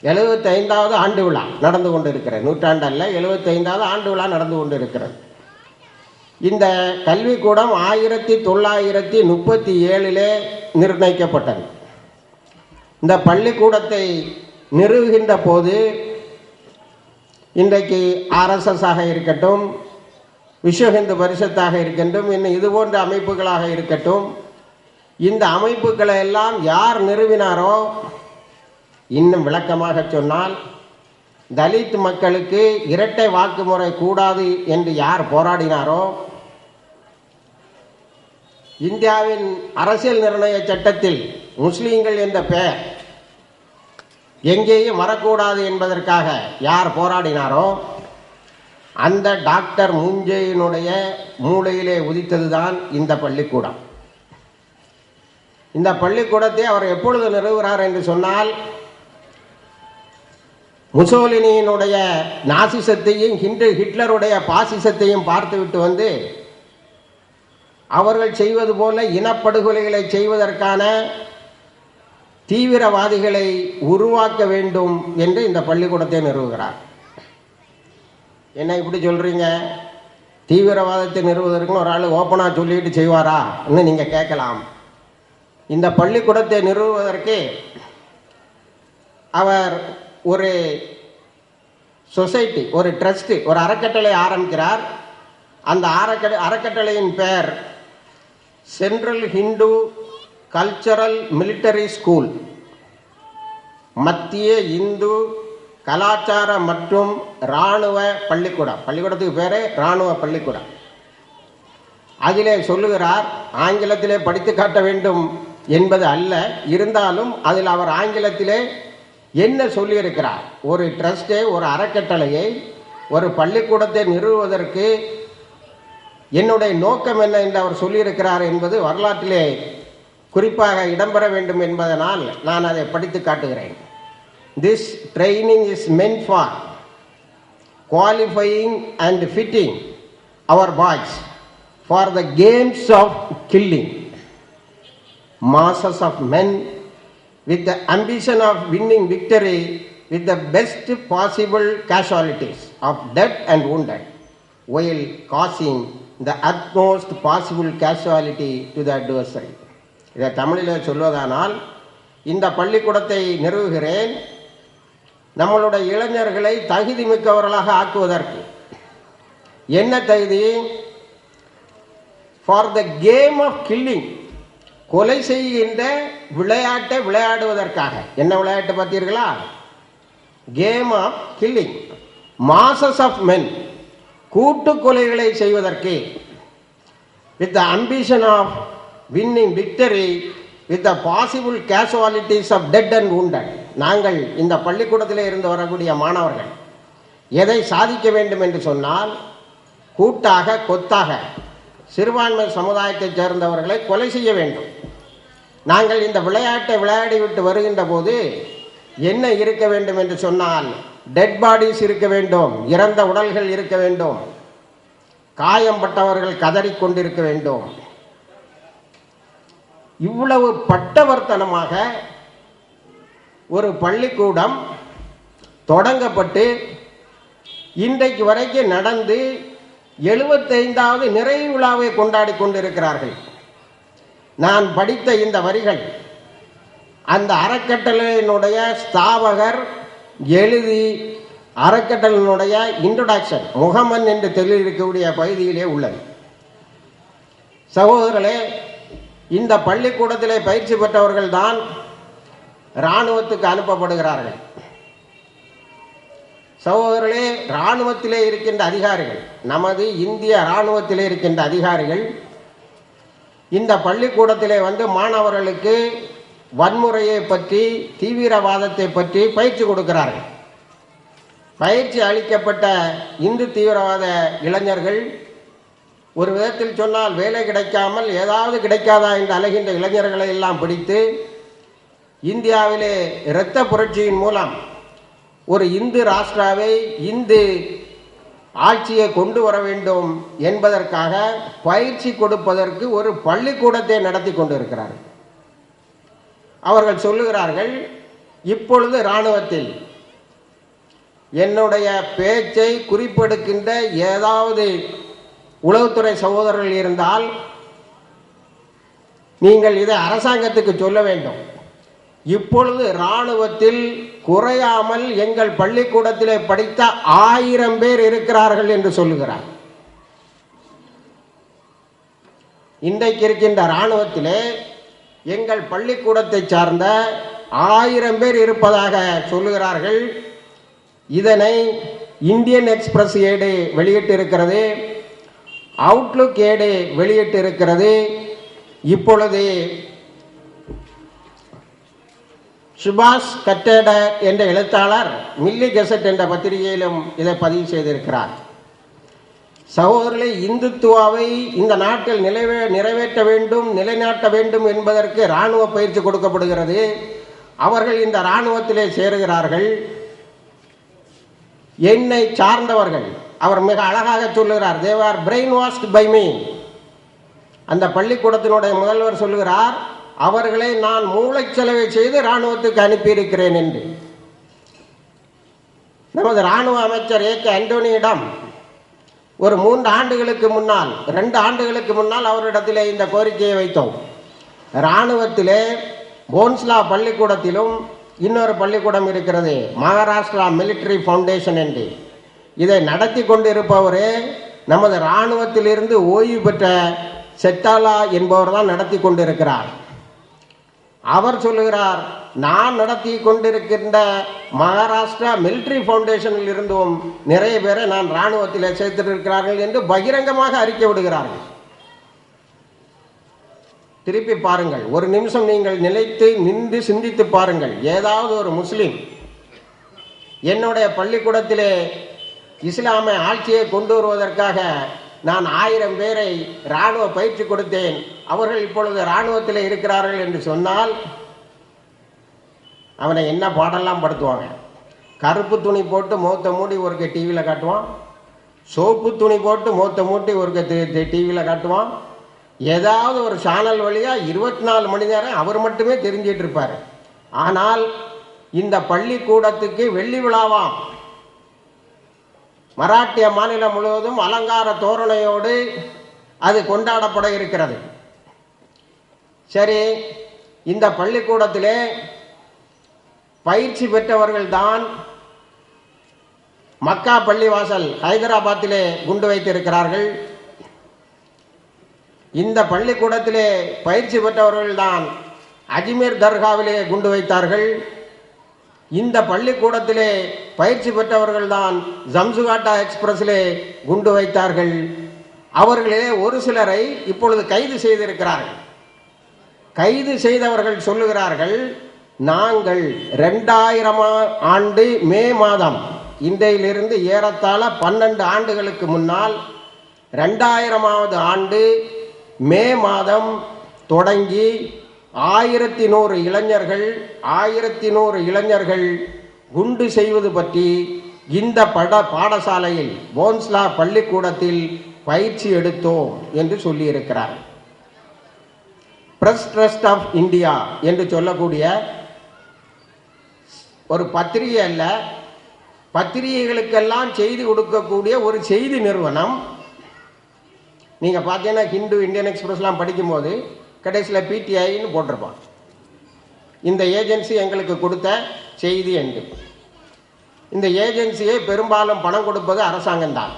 75வது ஆண்டு விழா நடந்து கொண்டு இருக்கிறது. நூற்றாண்டு அல்ல, 75வது ஆண்டு விழா நடந்து கொண்டு இருக்கிறது. இந்த கல்விக்கூடம் 1937 நிர்ணயிக்கப்பட்டது. இந்த பள்ளிக்கூடத்தை நிறுவுகின்ற போது இன்றைக்கு RSS ஆக இருக்கட்டும், விஸ்வ ஹிந்து பரிஷத்தாக இருக்கட்டும், இன்னும் இது போன்ற அமைப்புகளாக இருக்கட்டும், இந்த அமைப்புகளை எல்லாம் யார் நிறுவினாரோ, இன்னும் விளக்கமாக சொன்னால் தலித் மக்களுக்கு இரட்டை வாக்குமுறை கூடாது என்று யார் போராடினாரோ, இந்தியாவின் அரசியல் நிர்ணய சட்டத்தில் முஸ்லீம்கள் என்ற பெயர் எங்கேயும் வரக்கூடாது என்பதற்காக யார் போராடினாரோ, அந்த டாக்டர் முஞ்சையினுடைய மூளையிலே உதித்ததுதான் இந்த பள்ளிக்கூடம். இந்த பள்ளிக்கூடத்தை அவர் எப்பொழுது நிறுவுகிறார் என்று சொன்னால், முசோலினியினுடைய நாசிசத்தையும் ஹிட்லருடைய பாசிசத்தையும் பார்த்துவிட்டு வந்து அவர்கள் செய்வது போல இனப்படுகொலைகளை செய்வதற்கான தீவிரவாதிகளை உருவாக்க வேண்டும் என்று இந்த பள்ளிக்கூடத்தை நிறுவுகிறார். என்ன இப்படி சொல்றீங்க? தீவிரவாதத்தை நிறுவுவதற்குன்னு ஒரு ஆள் ஓப்பனாக சொல்லிட்டு செய்வாரா இன்னும் நீங்கள் கேட்கலாம். இந்த பள்ளிக்கூடத்தை நிறுவுவதற்கு அவர் ஒரு சொசைட்டி, ஒரு ட்ரஸ்ட், ஒரு அறக்கட்டளை ஆரம்பிக்கிறார். அந்த அறக்கட்டளையின் பெயர் central Hindu cultural military school, மத்திய இந்து கலாச்சார மற்றும் இராணுவ பள்ளிக்கூடம். பள்ளிக்கூடத்துக்கு பேரே இராணுவ பள்ளிக்கூடம். அதிலே சொல்லுகிறார், ஆங்கிலத்திலே படித்து காட்ட வேண்டும் என்பது அல்ல, இருந்தாலும் அதில் அவர் ஆங்கிலத்திலே என்ன சொல்லியிருக்கிறார், ஒரு ட்ரஸ்டை, ஒரு அறக்கட்டளையை, ஒரு பள்ளிக்கூடத்தை நிறுவுவதற்கு என்னுடைய நோக்கம் என்ன என்று அவர் சொல்லியிருக்கிறார் என்பது வரலாற்றிலே குறிப்பாக இடம்பெற வேண்டும் என்பதனால் நான் அதை படித்து காட்டுகிறேன். This training is meant for qualifying and fitting our boys for the games of killing masses of men with the ambition of winning victory with the best possible casualties of dead and wounded while causing the utmost possible casualty to the adversary. இதை தமிழில் சொல்வதானால், இந்த பள்ளிக்கூடத்தை நிறுவுகிறேன் நம்மளுடைய இளைஞர்களை தகுதி மிக்கவர்களாக ஆக்குவதற்கு. என்ன தகுதி? For the game of killing, கொலை செய்கின்ற விளையாட்டை விளையாடுவதற்காக. என்ன விளையாட்டு பார்த்தீர்களா? Game of killing. Masses of men, கூட்டு கொலைகளை செய்வதற்கு. With the ambition of winning victory with the possible casualties of dead and wounded. நாங்கள் இந்த பள்ளிக்கூடத்தில் இருந்து வரக்கூடிய மாணவர்கள் எதை சாதிக்க வேண்டும் என்று சொன்னால், கூட்டாக கொத்தாக சிறுபான்மை சமுதாயத்தைச் சேர்ந்தவர்களை கொலை செய்ய வேண்டும். நாங்கள் இந்த விளையாட்டை விளையாடிவிட்டு வருகின்ற போது என்ன இருக்க வேண்டும் என்று சொன்னால், டெட் பாடிஸ் இருக்க வேண்டும், இறந்த உடல்கள் இருக்க வேண்டும், காயம்பட்டவர்கள் கதறிக்கொண்டிருக்க வேண்டும். இவ்வளவு பட்டவர்த்தனமாக ஒரு பள்ளிக்கூடம் தொடங்கப்பட்டு இன்றைக்கு வரைக்கும் நடந்து 75வது நிறைவு விழாவை கொண்டாடி கொண்டிருக்கிறார்கள். நான் படித்த இந்த வரிகள் அந்த அறக்கட்டளையினுடைய ஸ்தாபகர் எழுதி அறக்கட்டளையினுடைய இன்ட்ரோடக்ஷன் முகமன் என்று தெளிவிக்கக்கூடிய பகுதியிலே உள்ளது. சகோதரர்களே, இந்த பள்ளிக்கூடத்திலே பயிற்சி பெற்றவர்கள் தான் இராணுவத்துக்கு அனுப்பப்படுகிறார்கள். சகோதரர்களே, இராணுவத்திலே இருக்கின்ற அதிகாரிகள், நமது இந்திய இராணுவத்திலே இருக்கின்ற அதிகாரிகள் இந்த பள்ளிக்கூடத்திலே வந்து மாணவர்களுக்கு வன்முறையை பற்றி, தீவிரவாதத்தை பற்றி பயிற்சி கொடுக்கிறார்கள். பயிற்சி அளிக்கப்பட்ட இந்து தீவிரவாத இளைஞர்கள் ஒரு விதத்தில் சொன்னால் வேலை கிடைக்காமல் ஏதாவது கிடைக்காதா என்று அலைகின்ற இளைஞர்களை எல்லாம் பிடித்து இந்தியாவிலே இரத்த புரட்சியின் மூலம் ஒரு இந்து ராஷ்டிராவை, இந்து ஆட்சியை கொண்டு வர வேண்டும் என்பதற்காக பயிற்சி கொடுப்பதற்கு ஒரு பள்ளிக்கூடத்தை நடத்தி கொண்டிருக்கிறார்கள். அவர்கள் சொல்லுகிறார்கள், இப்பொழுது இராணுவத்தில் என்னுடைய பேச்சை குறிப்பெடுக்கின்ற ஏதாவது உளவுத்துறை சகோதரர்கள் இருந்தால் நீங்கள் இதை அரசாங்கத்துக்கு சொல்ல வேண்டும். இப்பொழுது இராணுவத்தில் குறையாமல் எங்கள் பள்ளிக்கூடத்திலே படித்த 1000 பேர் இருக்கிறார்கள் என்று சொல்லுகிறார். இன்றைக்கு இருக்கின்ற இராணுவத்திலே எங்கள் பள்ளிக்கூடத்தை சார்ந்த 1000 பேர் இருப்பதாக சொல்லுகிறார்கள். இதனை இந்தியன் எக்ஸ்பிரஸ் ஏடு வெளியிட்டிருக்கிறது, அவுட்லுக் ஏடு வெளியிட்டிருக்கிறது. இப்பொழுது சுபாஷ் கட்டேடர் என்ற எழுத்தாளர் மில்லி கெசட் என்ற பத்திரிகையிலும் இதை பதிவு செய்திருக்கிறார். சகோதரர்களை, இந்துத்துவாவை இந்த நாட்டில் நிறைவேற்ற வேண்டும், நிலைநாட்ட வேண்டும் என்பதற்கு இராணுவ பயிற்சி கொடுக்கப்படுகிறது. அவர்கள் இந்த இராணுவத்திலே சேருகிறார்கள். என்னை சார்ந்தவர்கள், அவர் மிக அழகாக சொல்லுகிறார், they were brainwashed by me. அந்த பள்ளிக்கூடத்தினுடைய முதல்வர் சொல்லுகிறார், அவர்களை நான் மூளைச்சலவை செய்து இராணுவத்துக்கு அனுப்பியிருக்கிறேன் என்று. நமது இராணுவ அமைச்சர் ஏ கே ஆண்டோனியிடம் ஒரு 3 ஆண்டுகளுக்கு முன்னால் 2 ஆண்டுகளுக்கு முன்னால் அவரிடத்திலே இந்த கோரிக்கையை வைத்தோம். இராணுவத்திலே போன்ஸ்லா பள்ளிக்கூடத்திலும் இன்னொரு பள்ளிக்கூடம் இருக்கிறது, மகாராஷ்டிரா மிலிட்டரி ஃபவுண்டேஷன் என்று. இதை நடத்தி கொண்டிருப்பவரே நமது இராணுவத்திலிருந்து ஓய்வு பெற்ற செட்டாலா என்பவர் தான் நடத்தி கொண்டிருக்கிறார். அவர் சொல்லுகிறார், நான் நடத்தி கொண்டிருக்கின்ற மகாராஷ்டிரா மிலிட்டரி ஃபவுண்டேஷனில் இருந்தும் நிறைய பேரை நான் இராணுவத்தில் சேர்த்திருக்கிறார்கள் என்று பகிரங்கமாக அறிக்கை விடுகிறார்கள். திருப்பி பாருங்கள், ஒரு நிமிஷம் நீங்கள் நின்று சிந்தித்து பாருங்கள். ஏதாவது ஒரு முஸ்லிம் என்னுடைய பள்ளிக்கூடத்திலே இஸ்லாமிய ஆட்சியை கொண்டு வருவதற்காக நான் 1000 பேரை இராணுவ பயிற்சி கொடுத்தேன், அவர்கள் இப்பொழுது இராணுவத்தில் இருக்கிறார்கள் என்று சொன்னால் அவனை என்ன பாடெல்லாம் படுத்துவாங்க. கருப்பு துணி போட்டு முகத்தை மூடி ஒருக்க டிவியில் காட்டுவான், சோப்பு துணி போட்டு முகத்தை மூட்டி ஒருக்க டிவியில் காட்டுவான். ஏதாவது ஒரு சேனல் வழியாக 24 மணி நேரம் அவர் மட்டுமே தெரிஞ்சிட்டு இருப்பார். ஆனால் இந்த பள்ளிக்கூடத்துக்கு வெள்ளி விழாவாம், மராட்டிய மாநிலம் முழுவதும் அலங்கார தோரணையோடு அது கொண்டாடப்பட இருக்கிறது. சரி, இந்த பள்ளிக்கூடத்திலே பயிற்சி பெற்றவர்கள் தான் மக்கா பள்ளிவாசல் ஹைதராபாத்திலே குண்டு வைத்திருக்கிறார்கள். இந்த பள்ளிக்கூடத்திலே பயிற்சி பெற்றவர்கள் தான் அஜ்மீர் தர்காவிலே குண்டு வைத்தார்கள். இந்த பள்ளிக்கூடத்திலே பயிற்சி பெற்றவர்கள் தான் ஜம்சுகாட்டா எக்ஸ்பிரஸிலே குண்டு வைத்தார்கள். அவர்களே ஒரு சிலரை இப்பொழுது கைது செய்திருக்கிறார்கள். கைது செய்தவர்கள் சொல்லுகிறார்கள், நாங்கள் 2000 ஆண்டு மே மாதம், இன்றையிலிருந்து ஏறத்தாழ 12 ஆண்டுகளுக்கு முன்னால் 2000வது ஆண்டு மே மாதம் தொடங்கி 1100 இளைஞர்கள் குண்டு செய்வது பற்றி இந்த பாடசாலையில் போன்ஸ்லா பள்ளிக்கூடத்தில் பயிற்சி எடுத்தோம் என்று சொல்லியிருக்கிறார். பிரஸ் ட்ரஸ்ட் ஆஃப் இந்தியா என்று சொல்லக்கூடிய ஒரு பத்திரிகை அல்ல, பத்திரிகைகளுக்கெல்லாம் செய்தி கொடுக்கக்கூடிய ஒரு செய்தி நிறுவனம். நீங்கள் பார்த்தீங்கன்னா ஹிந்து, இந்தியன் எக்ஸ்பிரஸ்லாம் படிக்கும்போது கடைசியில் பிடிஐன்னு போட்டிருப்பான். இந்த ஏஜென்சி எங்களுக்கு கொடுத்த செய்தி என்று. இந்த ஏஜென்சியை பெரும்பாலும் பணம் கொடுப்பது அரசாங்கம்தான்.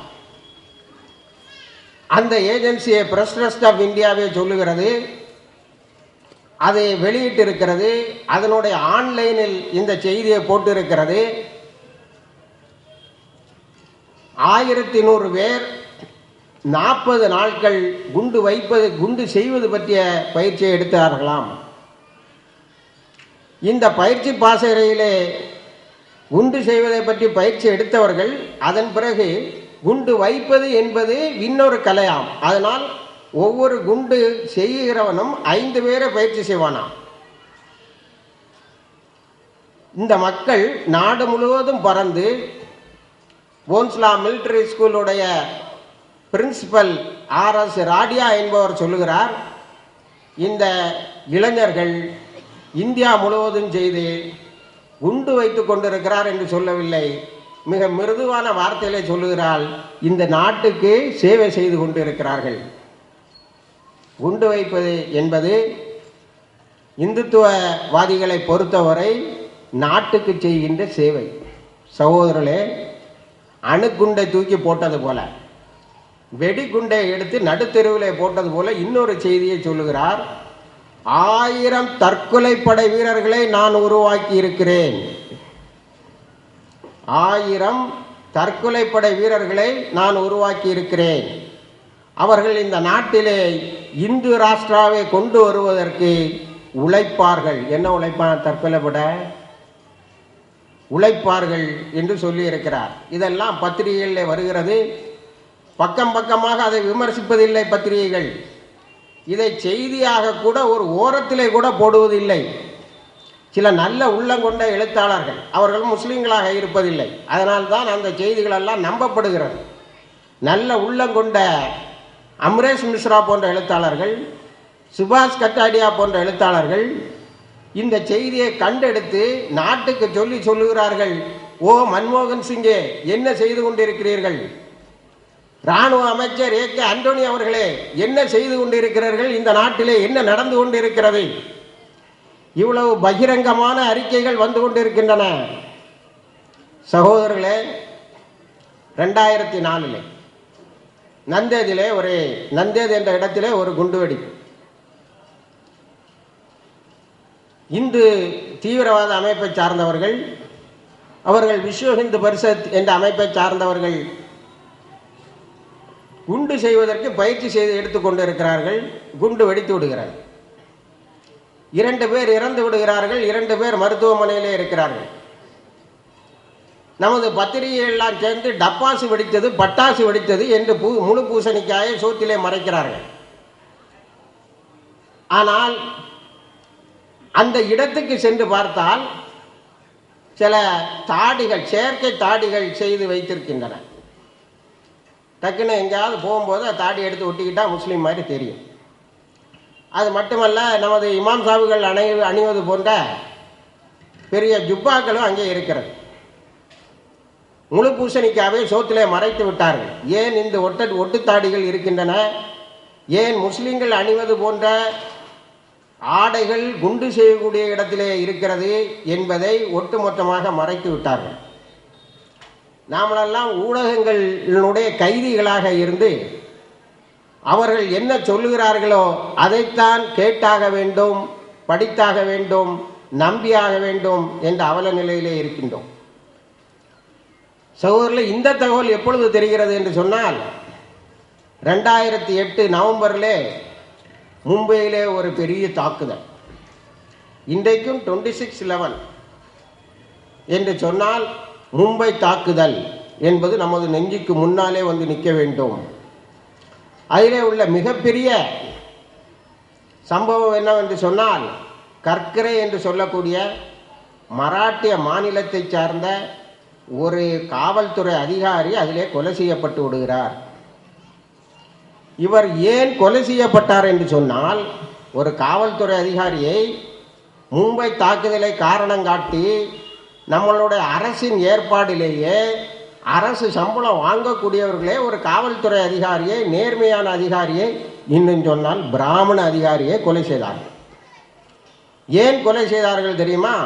அந்த ஏஜென்சியை பிரஸ் ட்ரஸ்ட் ஆஃப் இந்தியாவே சொல்லுகிறது, அதை வெளியிட்டிருக்கிறது, அதனுடைய ஆன்லைனில் இந்த செய்தியை போட்டிருக்கிறது. 1100 பேர் 40 நாட்கள் குண்டு செய்வது பற்றிய பயிற்சியை எடுத்தார்களாம். இந்த பயிற்சி பாசறையிலே குண்டு செய்வதை பற்றி பயிற்சி எடுத்தவர்கள் அதன் பிறகு குண்டு வைப்பது என்பது இன்னொரு கலையாம். அதனால் ஒவ்வொரு குண்டு செய்கிறவனும் 5 பேரை பயிற்சி செய்வானாம். இந்த மக்கள் நாடு முழுவதும் பறந்து போன்ஸ்லா மிலிட்டரி ஸ்கூலுடைய பிரின்சிபல் RS ராடியா என்பவர் சொல்லுகிறார், இந்த இளைஞர்கள் இந்தியா முழுவதும் செய்து குண்டு வைத்து கொண்டிருக்கிறார் என்று சொல்லவில்லை, மிக மிருதுவான வார்த்தையிலே சொல்லுகிறாள், இந்த நாட்டுக்கு சேவை செய்து கொண்டிருக்கிறார்கள். குண்டு வைப்பது என்பது இந்துத்துவவாதிகளை பொறுத்தவரை நாட்டுக்கு செய்கின்ற சேவை. சகோதரர்களே, அணுகுண்டை தூக்கி போட்டது போல, வெடிகுண்டை எடுத்து நடுத்தெருவிலே போட்டது போல இன்னொரு செய்தியை சொல்லுகிறார். 1000 தற்கொலைப்படை வீரர்களை நான் உருவாக்கி இருக்கிறேன். 1000 தற்கொலைப்படை வீரர்களை நான் உருவாக்கி இருக்கிறேன். அவர்கள் இந்த நாட்டிலே இந்து ராஷ்டிராவை கொண்டு வருவதற்கு உழைப்பார்கள். என்ன உழைப்பான்? தற்கொலைப்பட உழைப்பார்கள் என்று சொல்லி இருக்கிறார். இதெல்லாம் பத்திரிகைகளில் வருகிறது. பக்கம் பக்கமாக அதை விமர்சிப்பதில்லை பத்திரிகைகள். இதை செய்தியாக கூட ஒரு ஓரத்திலே கூட போடுவதில்லை. சில நல்ல உள்ளம் கொண்ட எழுத்தாளர்கள், அவர்கள் முஸ்லீம்களாக இருப்பதில்லை, அதனால்தான் அந்த செய்திகளெல்லாம் நம்பப்படுகிறது. நல்ல உள்ளம் கொண்ட அம்ரேஷ் மிஸ்ரா போன்ற எழுத்தாளர்கள், சுபாஷ் கட்டாடியா போன்ற எழுத்தாளர்கள் இந்த செய்தியை கண்டெடுத்து நாட்டுக்கு சொல்லுகிறார்கள். ஓ மன்மோகன் சிங்கே, என்ன செய்து கொண்டிருக்கிறீர்கள்? இராணுவ அமைச்சர் ஏ கே ஆண்டனி அவர்களே, என்ன செய்து கொண்டிருக்கிறீர்கள்? இந்த நாட்டிலே என்ன நடந்து கொண்டிருக்கிறது? இவ்வளவு பகிரங்கமான அறிக்கைகள் வந்து கொண்டிருக்கின்றன. சகோதரர்களே, 2004 நந்தேத் என்ற இடத்திலே ஒரு குண்டுவெடிப்பு. இந்து தீவிரவாத அமைப்பை சார்ந்தவர்கள், அவர்கள் விஸ்வ ஹிந்து பரிஷத் என்ற அமைப்பை சார்ந்தவர்கள் குண்டு செய்வதற்கு பயிற்சி செய்து எடுத்துக்கொண்டிருக்கிறார்கள். குண்டு வெடித்து விடுகிறார்கள். 2 பேர் இறந்து விடுகிறார்கள். 2 பேர் மருத்துவமனையிலே இருக்கிறார்கள். நமது பத்திரிகையெல்லாம் சேர்ந்து டப்பாசு வெடித்தது, பட்டாசு வெடித்தது என்று முழு பூசணிக்காயை சோத்திலே மறைக்கிறார்கள். ஆனால் அந்த இடத்துக்கு சென்று பார்த்தால் சில தாடிகள், செயற்கை தாடிகள் செய்து வைத்திருக்கின்றன. டக்குன்னு எங்கேயாவது போகும்போது தாடி எடுத்து ஒட்டிக்கிட்டா முஸ்லீம் மாதிரி தெரியும். அது மட்டுமல்ல, நமது இமாம் சாஹிபுகள் அணிவது போன்ற பெரிய ஜுப்பாக்களும் அங்கே இருக்கிறது. முழு பூசணிக்காவே சோத்திலே மறைத்து விட்டார்கள். ஏன் இந்த ஒட்டுத்தாடிகள் இருக்கின்றன? ஏன் முஸ்லீம்கள் அணிவது போன்ற ஆடைகள் குண்டு செய்யக்கூடிய இடத்திலே இருக்கிறது என்பதை ஒட்டுமொத்தமாக மறைத்து விட்டார்கள். நாமெல்லாம் ஊடகங்களுடைய கைதிகளாக இருந்து அவர்கள் என்ன சொல்லுகிறார்களோ அதைத்தான் கேட்டாக வேண்டும், படித்தாக வேண்டும், நம்பியாக வேண்டும் என்ற அவல நிலையிலே இருக்கின்றோம். சகோதரர்களே, இந்த தகவல் எப்பொழுது தெரிகிறது என்று சொன்னால், 2008 நவம்பரிலே மும்பையிலே ஒரு பெரிய தாக்குதல். இன்றைக்கும் 26/11 என்று சொன்னால் மும்பை தாக்குதல் என்பது நமது நெஞ்சுக்கு முன்னாலே வந்து நிற்க வேண்டும். அதிலே உள்ள மிகப்பெரிய சம்பவம் என்னவென்று சொன்னால், கர்கரே என்று சொல்லக்கூடிய மராட்டிய மாநிலத்தை சார்ந்த ஒரு காவல்துறை அதிகாரி அதிலே கொலை செய்யப்பட்டு விடுகிறார். இவர் ஏன் கொலை செய்யப்பட்டார் என்று சொன்னால், ஒரு காவல்துறை அதிகாரியை மும்பை தாக்குதலை காரணம் காட்டி நம்மளுடைய அரசின் ஏற்பாடிலேயே அரசு சம்பளம் வாங்கக்கூடியவர்களே ஒரு காவல்துறை அதிகாரியை, நேர்மையான அதிகாரியை, இன்னும் சொன்னால் பிராமண அதிகாரியை கொலை செய்தார்கள். ஏன் கொலை செய்தார்கள் தெரியுமா?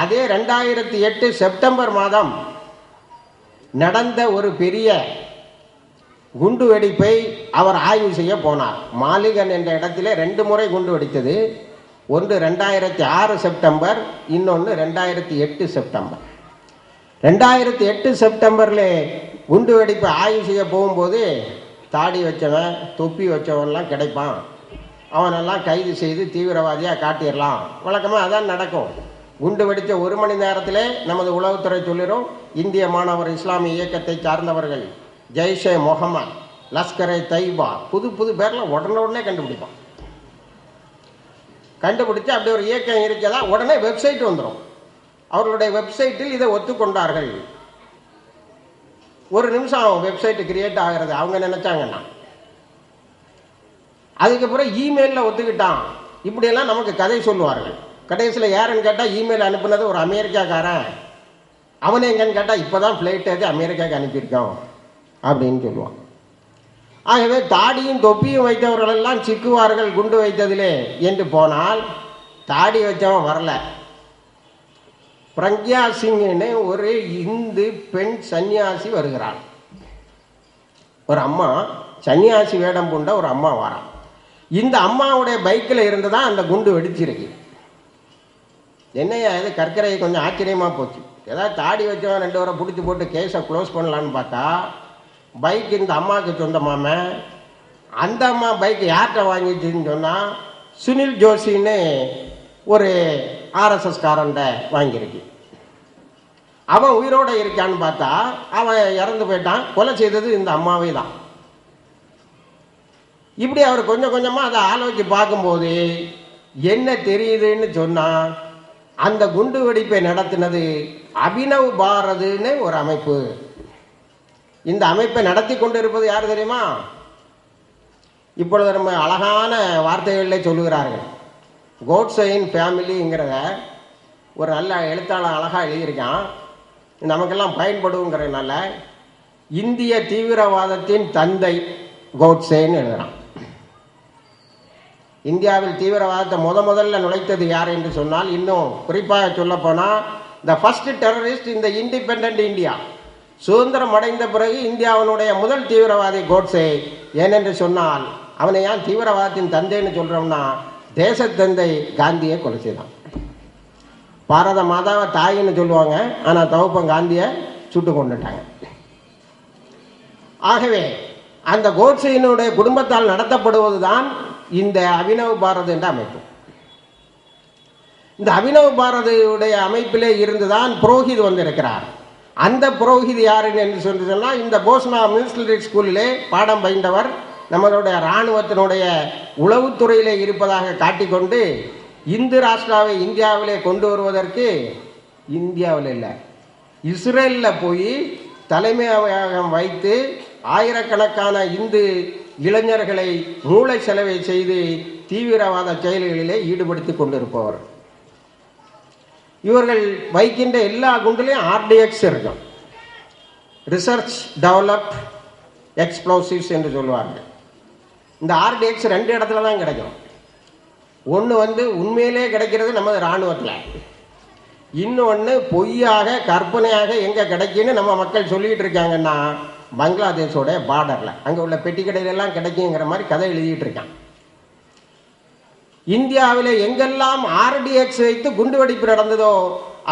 அதே 2008 செப்டம்பர் மாதம் நடந்த ஒரு பெரிய குண்டு வெடிப்பை அவர் ஆய்வு செய்ய போனார். மாலிகன் என்ற இடத்திலே 2 முறை குண்டு வெடித்தது. ஒன்று 2006 செப்டம்பர், இன்னொன்று 2008 செப்டம்பர். 2008 செப்டம்பரில் குண்டு வெடிப்பை ஆய்வு செய்ய போகும்போது தாடி வச்சவன், தொப்பி வச்சவன்லாம் கிடைப்பான், அவனெல்லாம் கைது செய்து தீவிரவாதியாக காட்டிடலாம். வழக்கமாக அதான் நடக்கும். குண்டு வெடித்த 1 மணி நேரத்திலே நமது உளவுத்துறை சொல்லிடும், இந்திய மாணவர் இஸ்லாமிய இயக்கத்தை சார்ந்தவர்கள், ஜெய்ஷே முகமது, லஷ்கரை தைபா, புது பேர்லாம் உடனே கண்டுபிடிப்பான். கண்டுபிடிச்சு அப்படி ஒரு இயக்கம் இருக்கதா உடனே வெப்சைட் வந்துடும். அவர்களுடைய வெப்சைட்டில் இதை ஒத்துக்கொண்டார்கள். 1 நிமிஷம் வெப்சைட் கிரியேட் ஆகிறது அவங்க நினைச்சாங்கன்னா. அதுக்கப்புறம் இமெயிலில் ஒத்துக்கிட்டான். இப்படியெல்லாம் நமக்கு கதை சொல்லுவார்கள். கடைசியில் யாருன்னு கேட்டால், இமெயில் அனுப்புனது ஒரு அமெரிக்காக்காரன், அவனே எங்கன்னு கேட்டால் இப்போ தான் ஃப்ளைட் ஏற்றி அமெரிக்காவுக்கு அனுப்பியிருக்கான் அப்படின்னு சொல்லுவான். ஆகவே தாடியும் தொப்பியும் வைத்தவர்களெல்லாம் சிக்குவார்கள் குண்டு வைத்ததிலே என்று போனால், தாடி வச்சவன் வரல. பிரக்யா சிங்னு ஒரு இந்து பெண் சன்னியாசி வருகிறாள். ஒரு அம்மா சன்னியாசி வேடம் பூண்ட ஒரு அம்மா வரான். இந்த அம்மாவுடைய பைக்கில் இருந்து தான் அந்த குண்டு வெடிச்சிருக்கு. என்னையா இது கற்கரை கொஞ்சம் ஆச்சரியமாக போச்சு. ஏதாவது தாடி வச்சவன் 2 வரை பிடிச்சி போட்டு கேஸை க்ளோஸ் பண்ணலான்னு பார்த்தா பைக் இந்த அம்மாவுக்கு சொந்தமாம. அந்த அம்மா பைக் யார்கிட்ட வாங்கிச்சுன்னு சொன்னால் சுனில் ஜோஷின்னு ஒரு ஆர்எஸ்எஸ் காரன்ட வாங்கியிருக்கு. அவன் உயிரோடு இருக்கான்னு பார்த்தா அவன் இறந்து போயிட்டான். கொலை செய்தது இந்த அம்மாவே தான். இப்படி அவர் கொஞ்சம் கொஞ்சமாக அதை ஆலோசித்து பார்க்கும்போது என்ன தெரியுதுன்னு சொன்னால் அந்த குண்டு வெடிப்பை நடத்தினது அபினவ் பாரத்னு ஒரு அமைப்பு. இந்த அமைப்பை நடத்தி கொண்டு இருப்பது யார் தெரியுமா? இப்பொழுது நம்ம அழகான வார்த்தைகளில் சொல்லுகிறார்கள். கோட்சேயின் ஃபேமிலிங்கிறத ஒரு நல்ல எழுத்தாளர் அழகாக எழுதியிருக்கான். நமக்கெல்லாம் பயன்படுங்கிறதுனால இந்திய தீவிரவாதத்தின் தந்தை கோட்சேன்னு எழுதுகிறான். இந்தியாவில் தீவிரவாதத்தை முதல்ல நுழைத்தது யார் என்று சொன்னால், இன்னும் குறிப்பாக சொல்லப்போனால் த ஃபர்ஸ்ட் டெரரிஸ்ட் இந்த இண்டிபெண்ட் இந்தியா, சுதந்திரம் அடைந்த பிறகு இந்தியாவினுடைய முதல் தீவிரவாதி கோட்சே. ஏனென்று சொன்னால் அவனை ஏன் தீவிரவாதத்தின் தந்தைன்னு சொல்கிறோம்னா, தேசத்தந்தை காந்தியை கொலை செய்தான். பாரத மாதாவை தாயின்னு சொல்லுவாங்க, ஆனால் தகப்பன் காந்தியை சுட்டு கொண்டுட்டாங்க. ஆகவே அந்த கோட்சேயினுடைய குடும்பத்தால் நடத்தப்படுவது தான் இந்த அபினவ் பாரத் என்ற அமைப்பு. இந்த அபினவ் பாரதியுடைய அமைப்பிலே இருந்துதான் புரோஹித் வந்திருக்கிறார். அந்த புரோஹித் யாருன்னு என்று சொன்னால், இந்த போஸ்னா மிலிட்டரி ஸ்கூலிலே பாடம் பயின்றவர், நம்மளுடைய இராணுவத்தினுடைய உளவுத்துறையிலே இருப்பதாக காட்டிக்கொண்டு இந்து ராஷ்டிராவை இந்தியாவிலே கொண்டு வருவதற்கு, இந்தியாவில் இல்லை இஸ்ரேலில் போய் தலைமையகம் வைத்து ஆயிரக்கணக்கான இந்து இளைஞர்களை மூளை செலவை செய்து தீவிரவாத செயல்களிலே ஈடுபடுத்தி கொண்டிருப்பவர். இவர்கள் வைக்கின்ற எல்லா குண்டுலையும் ஆர்டிஎக்ஸ் இருக்கும், ரிசர்ச் டெவலப் எக்ஸ்ப்ளோசிவ்ஸ் என்று சொல்லுவார்கள். இந்த ஆர்டிஎக்ஸ் 2 இடத்துல தான் கிடைக்கும். ஒன்று உண்மையிலே கிடைக்கிறது நமது இராணுவத்தில், இன்னொன்று பொய்யாக கற்பனையாக எங்கே கிடைக்குன்னு நம்ம மக்கள் சொல்லிகிட்டு இருக்காங்கன்னா பங்களாதேஷோட பார்டரில், அங்கே உள்ள பெட்டி கடையிலெல்லாம் கிடைக்குங்கிற மாதிரி கதை எழுதிட்டு இருக்கான். இந்தியாவில் எங்கெல்லாம் ஆர்டிஎக்ஸ் வைத்து குண்டுவெடிப்பு நடந்ததோ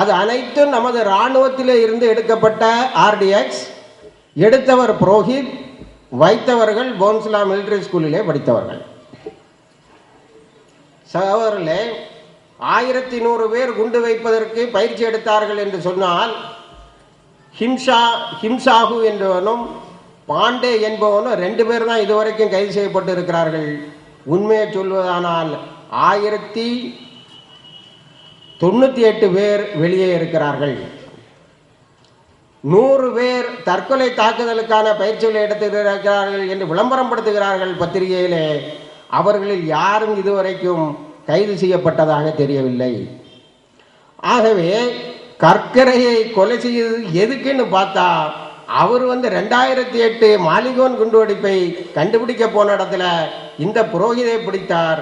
அது அனைத்தும் நமது இராணுவத்திலே இருந்து எடுக்கப்பட்ட ஆர்டிஎக்ஸ். எடுத்தவர் புரோஹித், வைத்தவர்கள் போன்ஸ்லா மிலிட்டரி ஸ்கூலிலே படித்தவர்கள். சகோதரர்களே, 1100 பேர் குண்டு வைப்பதற்கு பயிற்சி எடுத்தார்கள் என்று சொன்னால், ஹிம்சாகு என்பவனும் பாண்டே என்பவனும் 2 பேர் தான் இதுவரைக்கும் கைது செய்யப்பட்டு இருக்கிறார்கள். உண்மையை சொல்வதானால் 1098 பேர் வெளியே இருக்கிறார்கள். 100 பேர் தற்கொலை தாக்குதலுக்கான பயிற்சிகளை எடுத்திருக்கிறார்கள் என்று விளம்பரப்படுத்துகிறார்கள் பத்திரிகையிலே. அவர்களில் யாரும் இதுவரைக்கும் கைது செய்யப்பட்டதாக தெரியவில்லை. ஆகவே கற்கரையை கொலை செய்தது எதுக்குன்னு பார்த்தா, அவர் 2008 மாலிகோன் குண்டுவெடிப்பை கண்டுபிடிக்க போன இடத்துல இந்த புரோகிதை பிடித்தார்,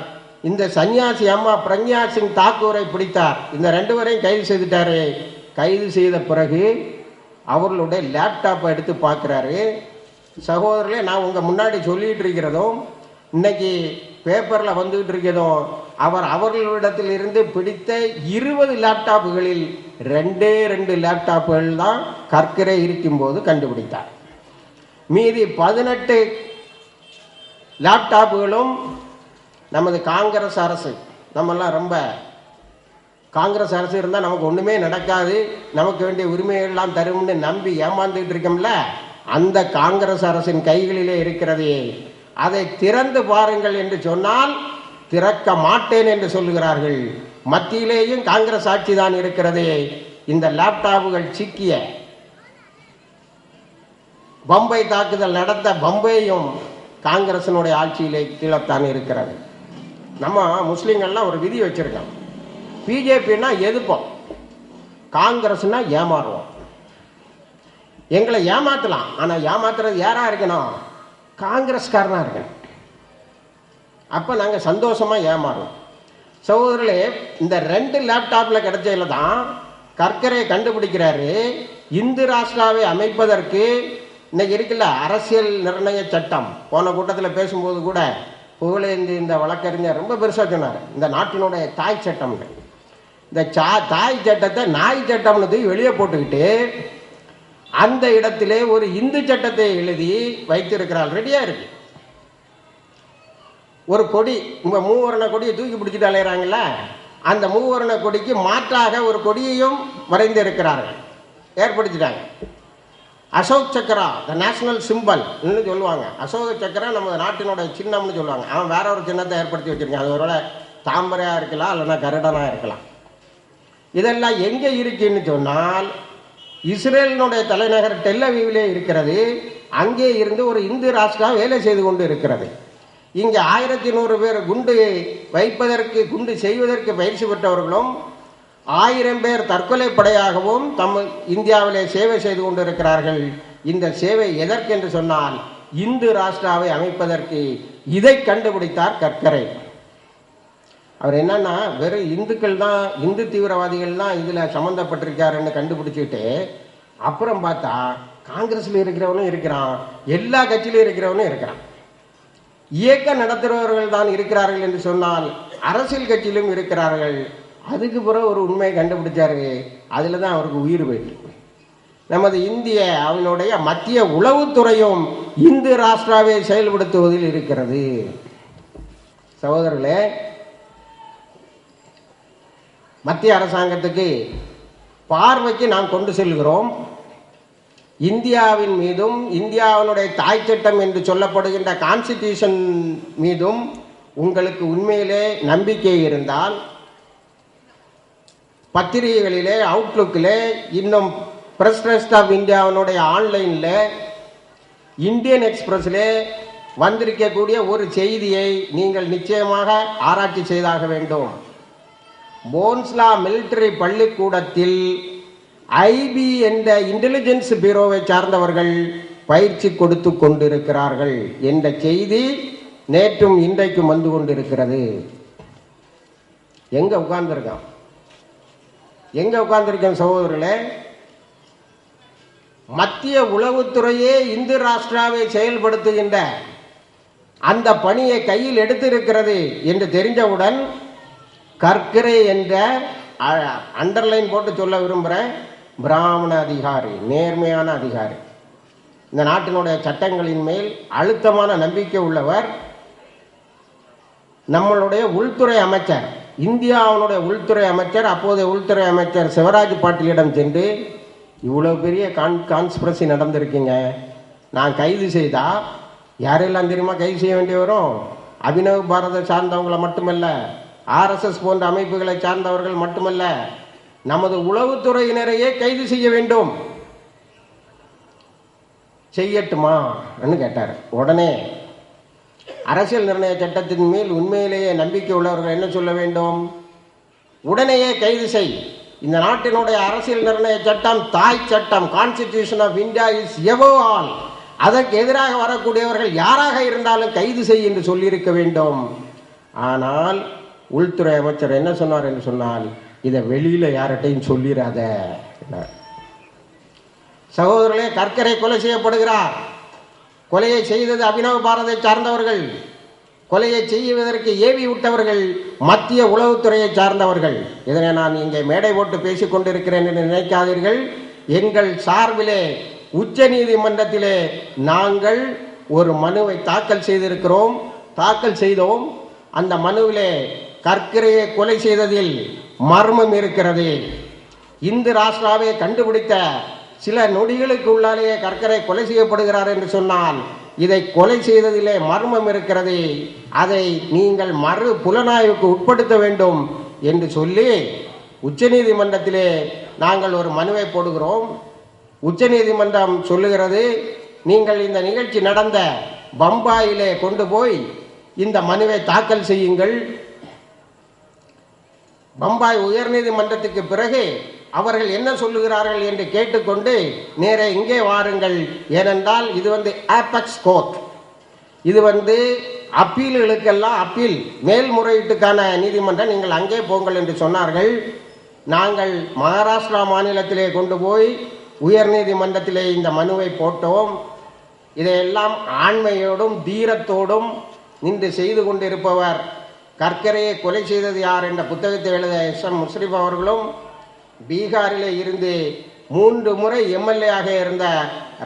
இந்த சன்னியாசி அம்மா பிரக்யா சிங் தாக்கூரை பிடித்தார். இந்த 2 பேரையும் கைது செய்துட்டாரு. கைது செய்த பிறகு அவர்களுடைய லேப்டாப்பை எடுத்து பார்க்குறாரு. சகோதரர்களே, நான் உங்கள் முன்னாடி சொல்லிகிட்டு இருக்கிறதும் இன்னைக்கு பேப்பரில் வந்துகிட்டு இருக்கிறதும், அவர்களிடத்தில் இருந்து பிடித்த 20 லேப்டாப்புகளில் 2 லேப்டாப்புகள் தான் கற்கரை இருக்கும்போது கண்டுபிடித்தார். மீதி 18 லேப்டாப்புகளும் நமது காங்கிரஸ் அரசு, நம்மெல்லாம் ரொம்ப காங்கிரஸ் அரசு இருந்தால் நமக்கு ஒன்றுமே நடக்காது, நமக்கு வேண்டிய உரிமைகள்லாம் தரும்னு நம்பி ஏமாந்துக்கிட்டு இருக்கோம்ல, அந்த காங்கிரஸ் அரசின் கைகளிலே இருக்கிறதே. அதை திறந்து பாருங்கள் என்று சொன்னால் திறக்க மாட்டேன் என்று சொல்லுகிறார்கள். மத்தியிலேயும் காங்கிரஸ் ஆட்சி தான் இருக்கிறதே. இந்த லேப்டாப்புகள் சிக்கிய பம்பை தாக்குதல் நடந்த பம்பையும் காங்கிரசினுடைய ஆட்சியிலே கீழத்தான் இருக்கிறது. நம்ம முஸ்லீம்கள்லாம் ஒரு விதி வச்சிருக்கோம், பிஜேபின்னா எதிர்ப்போம், காங்கிரஸ்னா ஏமாறுவோம். எங்களை ஏமாத்தலாம், ஆனால் ஏமாத்துறது யாரா இருக்கணும்? காங்கிரஸ்காரனா இருக்கணும். அப்போ நாங்கள் சந்தோஷமாக ஏமாறுவோம். சகோதரர்களே, இந்த 2 லேப்டாப்பில் கிடைச்சதுல தான் கற்கரை கண்டுபிடிக்கிறாரு. இந்து ராஷ்டிராவை அமைப்பதற்கு இன்னைக்கு இருக்குல்ல அரசியல் நிர்ணய சட்டம், போன கூட்டத்தில் பேசும்போது கூட புகழேந்தி இந்த வழக்கறிஞர் ரொம்ப பெருசாக சொன்னார். இந்த நாட்டினுடைய தாய் சட்டம், இந்த தாய் சட்டத்தை நாய் சட்டம்னு வெளியே போட்டுக்கிட்டு அந்த இடத்திலே ஒரு இந்து சட்டத்தை எழுதி வைத்திருக்கிறாள். ரெடியா இருக்கு. ஒரு கொடி, உங்க மூவர்ண கொடியை தூக்கி பிடிச்சிட்டு அலையிறாங்கல்ல, அந்த மூவர்ண கொடிக்கு மாற்றாக ஒரு கொடியையும் வரைந்து இருக்கிறார்கள், ஏற்படுத்திட்டாங்க. அசோக் சக்கரா த நேஷனல் சிம்பல் சொல்லுவாங்க. அசோக சக்கரா நம்ம நாட்டினுடைய சின்னம்னு சொல்லுவாங்க. அவன் வேற ஒரு சின்னத்தை ஏற்படுத்தி வச்சிருக்கான். அது ஒருவேளை தாமரையா இருக்கலாம், இல்லைன்னா கருடனா இருக்கலாம். இதெல்லாம் எங்க இருக்குன்னு சொன்னால் இஸ்ரேலினுடைய தலைநகர் டெல் அவீவிலே இருக்கிறது. அங்கே இருந்து ஒரு இந்து ராஷ்டிரா வேலை செய்து கொண்டு இருக்கிறது. இங்கே 1100 பேர் குண்டு வைப்பதற்கு, குண்டு செய்வதற்கு பயிற்சி பெற்றவர்களும் 1000 பேர் தற்கொலை படையாகவும் இந்தியாவிலே சேவை செய்து கொண்டிருக்கிறார்கள். இந்த சேவை எதற்கு என்று சொன்னால் இந்து ராஷ்டிராவை அமைப்பதற்கு. இதை கண்டுபிடித்தார் கற்கரை. அவர் என்னன்னா வெறும் இந்துக்கள் தான், இந்து தீவிரவாதிகள் தான் இதுல சம்பந்தப்பட்டிருக்காருன்னு கண்டுபிடிச்சிட்டு அப்புறம் பார்த்தா காங்கிரஸ்ல இருக்கிறவனும் இருக்கிறான், எல்லா கட்சியிலும் இருக்கிறவனும் இருக்கிறான். இயக்கம் நடத்துகிறவர்கள் தான் இருக்கிறார்கள் என்று சொன்னால் அரசியல் கட்சியிலும் இருக்கிறார்கள். அதுக்கு பிறகு ஒரு உண்மையை கண்டுபிடிச்சாரு. அதுல தான் அவருக்கு உயிர் போயிட்டு. நமது அவனுடைய மத்திய உளவுத்துறையும் இந்து ராஷ்டிராவை செயல்படுத்துவதில் இருக்கிறது. சகோதரர்களே, மத்திய அரசாங்கத்துக்கு பார்வைக்கு நாம் கொண்டு செல்கிறோம். இந்தியாவின் மீதும் இந்தியாவினுடைய தாய் சட்டம் என்று சொல்லப்படுகின்ற கான்ஸ்டிடியூஷன் மீதும் உங்களுக்கு உண்மையிலே நம்பிக்கை இருந்தால் பத்திரிகைகளிலே, அவுட்லுக்கிலே, இன்னும் பிரஸ் ட்ரஸ்ட் ஆஃப் இந்தியாவினுடைய ஆன்லைனில், இந்தியன் எக்ஸ்பிரஸிலே வந்திருக்கக்கூடிய ஒரு செய்தியை நீங்கள் நிச்சயமாக ஆராய்ச்சி செய்தாக வேண்டும். போன்ஸ்லா மிலிட்டரி பள்ளிக்கூடத்தில் ஐபி என்ற இன்டெலிஜென்ஸ் பியூரோவை சார்ந்தவர்கள் பயிற்சி கொடுத்து கொண்டிருக்கிறார்கள் என்ற செய்தி நேற்றும் இன்றைக்கும் வந்து கொண்டிருக்கிறது. எங்க உட்கார்ந்திருக்கான், எங்க உட்கார்ந்திருக்கேன் சகோதரர்களே? மத்திய உளவுத்துறையே இந்து ராஷ்டிராவை செயல்படுத்துகின்ற அந்த பணியை கையில் எடுத்திருக்கிறது என்று தெரிஞ்சவுடன் கற்கரை என்ற அண்டர்லைன் போட்டு சொல்ல விரும்புகிறேன், பிராமண அதிகாரி, நேர்மையான அதிகாரி, இந்த நாட்டினுடைய சட்டங்களின் மேல் அழுத்தமான நம்பிக்கை உள்ளவர், நம்மளுடைய உள்துறை அமைச்சர், இந்தியாவுடைய உள்துறை அமைச்சர், அப்போதைய உள்துறை அமைச்சர் சிவராஜ் பாட்டீலிடம் சென்று இவ்வளோ பெரிய கான்ஸ்பிரசி நடந்திருக்கீங்க, நான் கைது செய்தா யாரெல்லாம் தெரியுமா கைது செய்ய வேண்டி வரும்? அபினவ் பாரத சார்ந்தவங்களை மட்டுமல்ல, ஆர்எஸ்எஸ் போன்ற அமைப்புகளை சார்ந்தவர்கள் மட்டுமல்ல, நமது உளவுத்துறையினரையே கைது செய்ய வேண்டும். செய்யட்டுமா கேட்டார். உடனே அரசியல் நிர்ணய சட்டத்தின் மேல் உண்மையிலேயே நம்பிக்கை உள்ளவர்கள் என்ன சொல்ல வேண்டும்? உடனேயே கைது செய். இந்த நாட்டினுடைய அரசியல் நிர்ணய சட்டம் தாய் சட்டம், constitution of India is above all. அதற்கு எதிராக வரக்கூடியவர்கள் யாராக இருந்தாலும் கைது செய் என்று சொல்லியிருக்க வேண்டும். ஆனால் உள்துறை அமைச்சர் என்ன சொன்னார் என்று சொன்னால், இதை வெளியில யார்கிட்டையும் சொல்லிடாத. சகோதரர்களே, கற்கரை கொலை செய்யப்படுகிறார். கொலையை செய்தது அபினவ் பாரதை சார்ந்தவர்கள், கொலையை செய்வதற்கு ஏவி விட்டவர்கள் மத்திய உளவுத்துறையை சார்ந்தவர்கள். இதனை நான் இங்கே மேடை போட்டு பேசிக் கொண்டிருக்கிறேன் என்று நினைக்காதீர்கள். எங்கள் சார்பிலே உச்ச நீதிமன்றத்திலே நாங்கள் ஒரு மனுவை தாக்கல் செய்தோம். அந்த மனுவிலே கற்கரையை கொலை செய்ததில் மர்மம் இருக்கிறது. இந்து ராஷ்டிராவை கண்டுபிடித்த சில நொடிகளுக்கு உள்ளாலேயே கற்கரை கொலை செய்யப்படுகிறார் என்று சொன்னால் இதை கொலை செய்ததிலே மர்மம் இருக்கிறது. அதை நீங்கள் மறு புலனாய்வுக்கு உட்படுத்த வேண்டும் என்று சொல்லி உச்சநீதிமன்றத்திலே நாங்கள் ஒரு மனுவை போடுகிறோம். உச்சநீதிமன்றம் சொல்லுகிறது, நீங்கள் இந்த நிகழ்ச்சி நடந்த பம்பாயிலே கொண்டு போய் இந்த மனுவை தாக்கல் செய்யுங்கள். பம்பாய் உயர்நீதிமன்றத்துக்கு பிறகு அவர்கள் என்ன சொல்லுகிறார்கள் என்று கேட்டுக்கொண்டு நேரே இங்கே வாருங்கள். ஏனென்றால் இது ஆபெக்ஸ் கோர்ட், இது அப்பீல்களுக்கெல்லாம் அப்பீல் மேல்முறையீட்டுக்கான நீதிமன்றம், நீங்கள் அங்கே போங்கள் என்று சொன்னார்கள். நாங்கள் மகாராஷ்டிரா மாநிலத்திலே கொண்டு போய் உயர்நீதிமன்றத்திலே இந்த மனுவை போட்டோம். இதையெல்லாம் ஆண்மையோடும் தீரத்தோடும் நின்று செய்து கொண்டிருப்பவர் கற்கரையை கொலை செய்தது யார் என்ற புத்தகத்தை எழுத எஸ்.எம். முஸ்லிம் அவர்களும், பீகாரிலே இருந்து 3 முறை எம்எல்ஏ ஆக இருந்த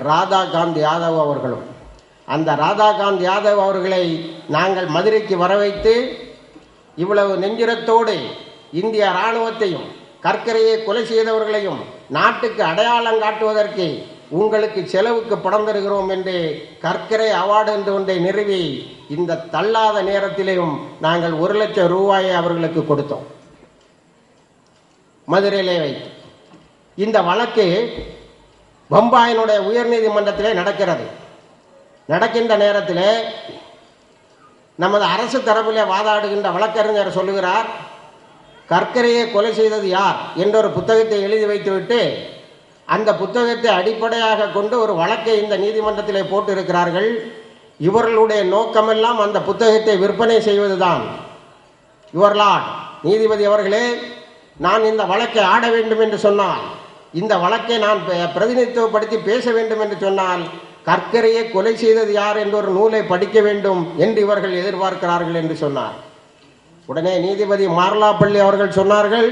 ராதாகாந்த் யாதவ் அவர்களும். அந்த ராதாகாந்த் யாதவ் அவர்களை நாங்கள் மதுரைக்கு வர வைத்து இவ்வளவு நெஞ்சுரத்தோடு இந்திய இராணுவத்தையும் கற்கரையை கொலை செய்தவர்களையும் நாட்டுக்கு அடையாளம் காட்டுவதற்கு உங்களுக்கு செலவுக்கு பணம் தருகிறோம் என்று கற்கரை அவார்டு என்று ஒன்றை நிறுவி இந்த தள்ளாத நேரத்திலேயும் நாங்கள் 1 லட்சம் ரூபாயை அவர்களுக்கு கொடுத்தோம் மதுரையிலே வைத்து. இந்த வழக்கு பம்பாயினுடைய உயர்நீதிமன்றத்திலே நடக்கிறது. நடக்கின்ற நேரத்தில் நமது அரசு தரப்பிலே வாதாடுகின்ற வழக்கறிஞர் சொல்லுகிறார், கற்கரையை கொலை செய்தது யார் என்ற ஒரு புத்தகத்தை எழுதி வைத்துவிட்டு அந்த புத்தகத்தை அடிப்படையாக கொண்டு ஒரு வழக்கை இந்த நீதிமன்றத்திலே போட்டு இருக்கிறார்கள். இவர்களுடைய நோக்கமெல்லாம் அந்த புத்தகத்தை விற்பனை செய்வதுதான். யுவர்லாட் நீதிபதி அவர்களே, நான் இந்த வழக்கை ஆட வேண்டும் என்று சொன்னால், இந்த வழக்கை நான் பிரதிநிதித்துவப்படுத்தி பேச வேண்டும் என்று சொன்னால், கற்கரையை கொலை செய்தது யார் என்ற ஒரு நூலை படிக்க வேண்டும் என்று இவர்கள் எதிர்பார்க்கிறார்கள் என்று சொன்னார். உடனே நீதிபதி மார்லாப்பள்ளி அவர்கள் சொன்னார்கள்,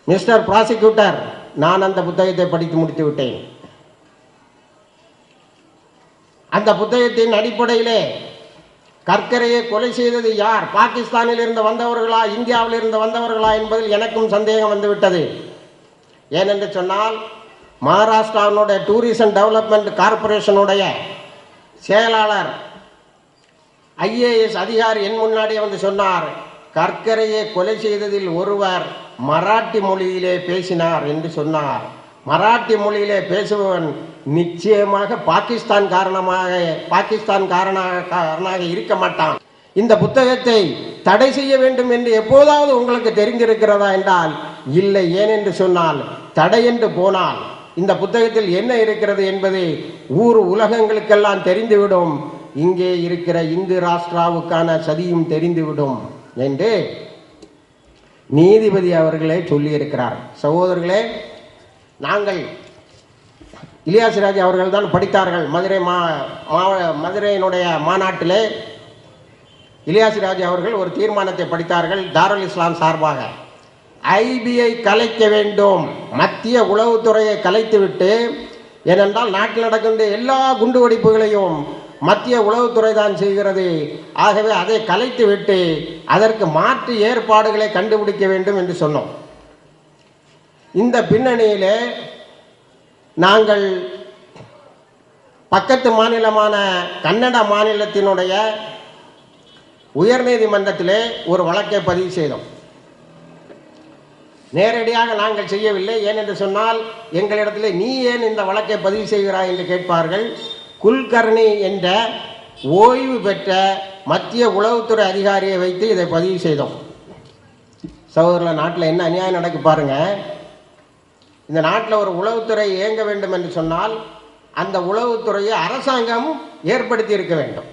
மிஸ்டர் ப்ராசிக்யூட்டர், நான் அந்த புத்தகத்தை படித்து முடித்து விட்டேன். அந்த புத்தகத்தின் அடிப்படையிலே கற்கரையை கொலை செய்தது யார், பாகிஸ்தானில் இருந்து வந்தவர்களா இந்தியாவில் இருந்து வந்தவர்களா என்பதில் எனக்கும் சந்தேகம் வந்துவிட்டது. ஏனென்று சொன்னால், மகாராஷ்டிராவினுடைய டூரிசம் டெவலப்மெண்ட் கார்பரேஷனுடைய செயலாளர் ஐஏஎஸ் அதிகாரி என் முன்னாடியே வந்து சொன்னார், கற்கரையை கொலை செய்ததில் ஒருவர் மராட்டி மொழியிலே பேசினார் என்று சொன்னார். மராட்டி மொழியிலே பேசுபவன் நிச்சயமாக பாகிஸ்தான்காரனாக இருக்க மாட்டான். இந்த புத்தகத்தை தடை செய்ய வேண்டும் என்று எப்போதாவது உங்களுக்கு தெரிந்திருக்கிறதா என்றால் இல்லை. ஏனென்று சொன்னால், தடை என்று போனால் இந்த புத்தகத்தில் என்ன இருக்கிறது என்பது ஊர் உலகங்களுக்கெல்லாம் தெரிந்துவிடும். இங்கே இருக்கிற இந்து ராஷ்டிராவுக்கான சதியும் தெரிந்துவிடும் என்று நீதிபதி அவர்களே சொல்லியிருக்கிறார். சகோதரர்களே, நாங்கள் இலியாஸ் ராஜ் அவர்கள் தான் படித்தார்கள். மதுரையினுடைய மாநாட்டிலே இலியாஸ் ராஜ் அவர்கள் ஒரு தீர்மானத்தை படித்தார்கள் தாருல் இஸ்லாம் சார்பாக. ஐபியை கலைக்க வேண்டும், மத்திய உளவுத்துறையை கலைத்துவிட்டு, ஏனென்றால் நாட்டில் நடக்கின்ற எல்லா குண்டுவெடிப்புகளையும் மத்திய உளவுத்துறை தான் செய்கிறது. ஆகவே அதை கலைத்து விட்டு அதற்கு மாற்று ஏற்பாடுகளை கண்டுபிடிக்க வேண்டும் என்று சொன்னோம். இந்த பின்னணியிலே நாங்கள் பக்கத்து மாநிலமான கன்னட மாநிலத்தினுடைய உயர்நீதிமன்றத்திலே ஒரு வழக்கை பதிவு செய்தோம். நேரடியாக நாங்கள் செய்யவில்லை. ஏனென்று சொன்னால், எங்களிடத்திலே நீ ஏன் இந்த வழக்கை பதிவு செய்கிறாய் என்று கேட்பார்கள். குல்கர்னி என்ற ஓய்வு பெற்ற மத்திய உளவுத்துறை அதிகாரியை வைத்து இதை பதிவு செய்தோம். சகோதரர், நாட்டில் என்ன அநியாயம் நடக்கு பாருங்க. இந்த நாட்டில் ஒரு உளவுத்துறை இயங்க வேண்டும் என்று சொன்னால் அந்த உளவுத்துறையை அரசாங்கம் ஏற்படுத்தி இருக்க வேண்டும்.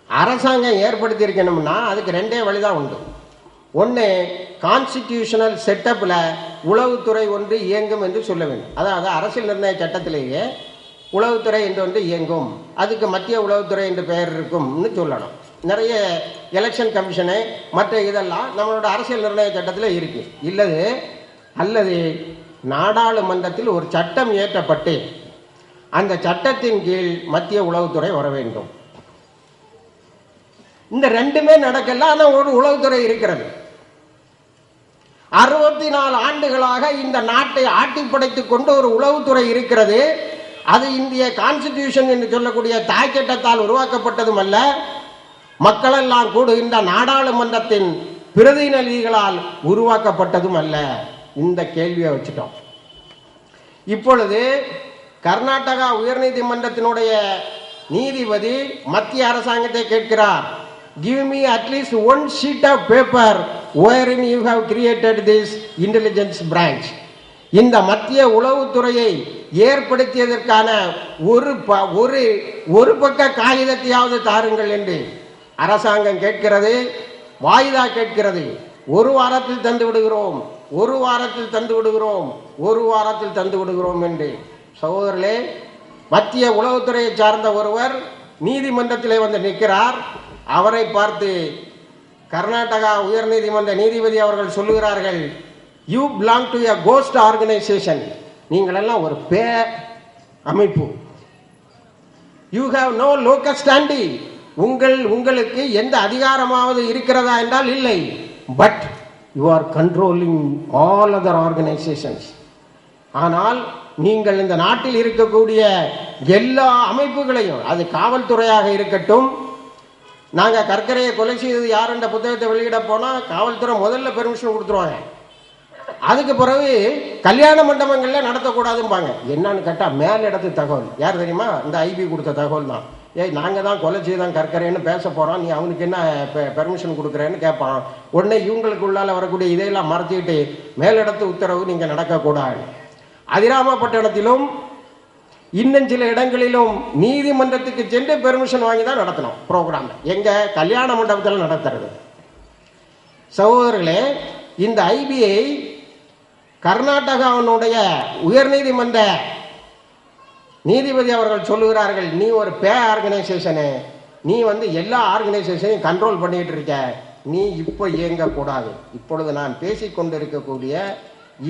அரசாங்கம் ஏற்படுத்தி இருக்கணும்னா அதுக்கு 2 வழிதான் உண்டு. ஒன்று, கான்ஸ்டிடியூஷனல் செட்டப்பில் உளவுத்துறை ஒன்று இயங்கும் என்று சொல்ல வேண்டும். அதாவது அரசியல் நிர்ணய சட்டத்திலேயே உளவுத்துறை என்று ஒன்று இயங்கும், அதுக்கு மத்திய உளவுத்துறை என்று பெயர் இருக்கும்னு சொல்லணும். நிறைய எலெக்ஷன் கமிஷனு மற்ற இதெல்லாம் நம்மளோட அரசியல் நிர்ணய சட்டத்தில் இருக்கு. அல்லது நாடாளுமன்றத்தில் ஒரு சட்டம் இயற்றப்பட்டு அந்த சட்டத்தின் கீழ் மத்திய உளவுத்துறை வர வேண்டும். இந்த 2மே நடக்கல. ஆனால் ஒரு உளவுத்துறை இருக்கிறது. 64 ஆண்டுகளாக இந்த நாட்டை ஆட்டி படைத்துக் கொண்டு ஒரு உளவுத்துறை இருக்கிறது. அது இந்திய கான்ஸ்டிடியூஷன் என்று சொல்லக்கூடிய தாய் சட்டத்தால் உருவாக்கப்பட்டதும் அல்ல, மக்களெல்லாம் கூடுகின்ற நாடாளுமன்றத்தின் பிரதிநிதிகளால் உருவாக்கப்பட்டதும் அல்ல. இந்த கேள்வியை வச்சுட்டோம். இப்பொழுது கர்நாடகா உயர்நீதிமன்றத்தினுடைய நீதிபதி மத்திய அரசாங்கத்தை கேட்கிறார், give me at least 1 sheet of paper wherein you have created this intelligence branch. இந்த மத்திய உளவுத்துறையை ஏற்படுத்தியதற்கான ஒரு பக்க காகிதத்தையாவது தாருங்கள் என்று அரசாங்கம் கேட்கிறது. வாய்தா கேட்கிறது. 1 வாரத்தில் தந்து விடுகிறோம், 1 வாரத்தில் தந்து விடுகிறோம், 1 வாரத்தில் தந்து விடுகிறோம் என்று. சகோதரர்களே, மத்திய உளவுத்துறையை சார்ந்த ஒருவர் நீதிமன்றத்திலே வந்து நிற்கிறார். அவரை பார்த்து கர்நாடகா உயர்நீதிமன்ற நீதிபதி அவர்கள் சொல்லுகிறார்கள், you belong to a ghost organization, நீங்கள் எல்லாம் ஒரு அமைப்பு, you have no local standing, உங்களுக்கு எந்த அதிகாரமாவது இருக்கிறதா என்றால் இல்லை, but you are controlling all other organizations, ஆனால் நீங்கள் இந்த நாட்டில் இருக்கக்கூடிய எல்லா அமைப்புகளையும், அது காவல்துறையாக இருக்கட்டும், நாங்கள் கற்கரையை கொலை செய்தது யார் என்ற புத்தகத்தை வெளியிட போனால் காவல்துறை முதல்ல பெர்மிஷன் கொடுத்துருவாங்க. அதுக்கு பிறகு கல்யாண மண்டபங்களில் நடத்தக்கூடாதும்பாங்க. என்னன்னு கேட்டால் மேல் இடத்து தகவல் யார் தெரியுமா? இந்த ஐபி கொடுத்த தகவல் தான். நாங்கள் தான் கொலை செய்தான் கற்கரைன்னு பேச போகிறோம், நீ அவனுக்கு என்ன பெர்மிஷன் கொடுக்குறேன்னு கேட்பான். உடனே இவங்களுக்கு உள்ளால் வரக்கூடிய இதையெல்லாம் மறைச்சிக்கிட்டு மேலிடத்து உத்தரவு நீங்கள் நடக்கக்கூடாது. அதிராமப்பட்டினத்திலும் இன்னும் சில இடங்களிலும் நீதிமன்றத்துக்கு சென்று பெர்மிஷன் வாங்கி தான் நடத்தணும் ப்ரோக்ராம். எங்க கல்யாண மண்டபத்தில் நடத்துறது. சகோதரர்களே, இந்த ஐபிஐ கர்நாடகாவினுடைய உயர்நீதிமன்ற நீதிபதி அவர்கள் சொல்லுகிறார்கள், நீ ஒரு ஆர்கனைசேஷனு, நீ எல்லா ஆர்கனைசேஷனையும் கண்ட்ரோல் பண்ணிட்டு இருக்க, நீ இப்போ இயங்கக்கூடாது. இப்பொழுது நான் பேசிக்கொண்டிருக்கக்கூடிய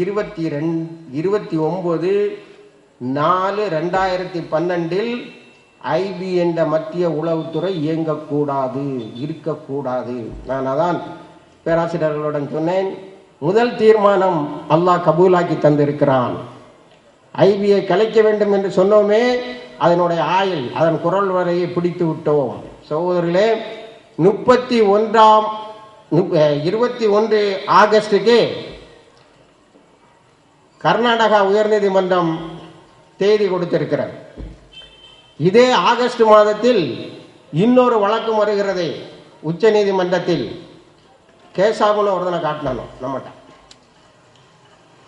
29/4/2012 ஐபி என்ற மத்திய உளவுத்துறை இயங்கக்கூடாது, இருக்கக்கூடாது. நான் அதான் பேராசிரியர்களுடன் சொன்னேன், முதல் தீர்மானம் அல்லாஹ் கபூலாக்கி தந்திருக்கிறான். ஐபியை கலைக்க வேண்டும் என்று சொன்னோமே, அதனுடைய ஆயுள், அதன் குரல் வரையை பிடித்து விட்டோம். சகோதரர்களே, 21 ஆகஸ்டுக்கு கர்நாடகா உயர்நீதிமன்றம் தேதி கொடுத்திருக்கிறது. இதே ஆகஸ்ட் மாதத்தில் இன்னொரு வழக்கு வருகிறது உச்ச நீதிமன்றத்தில். கேசாபுன்னு ஒருத்தனை காட்டினானோ நம்மகிட்ட,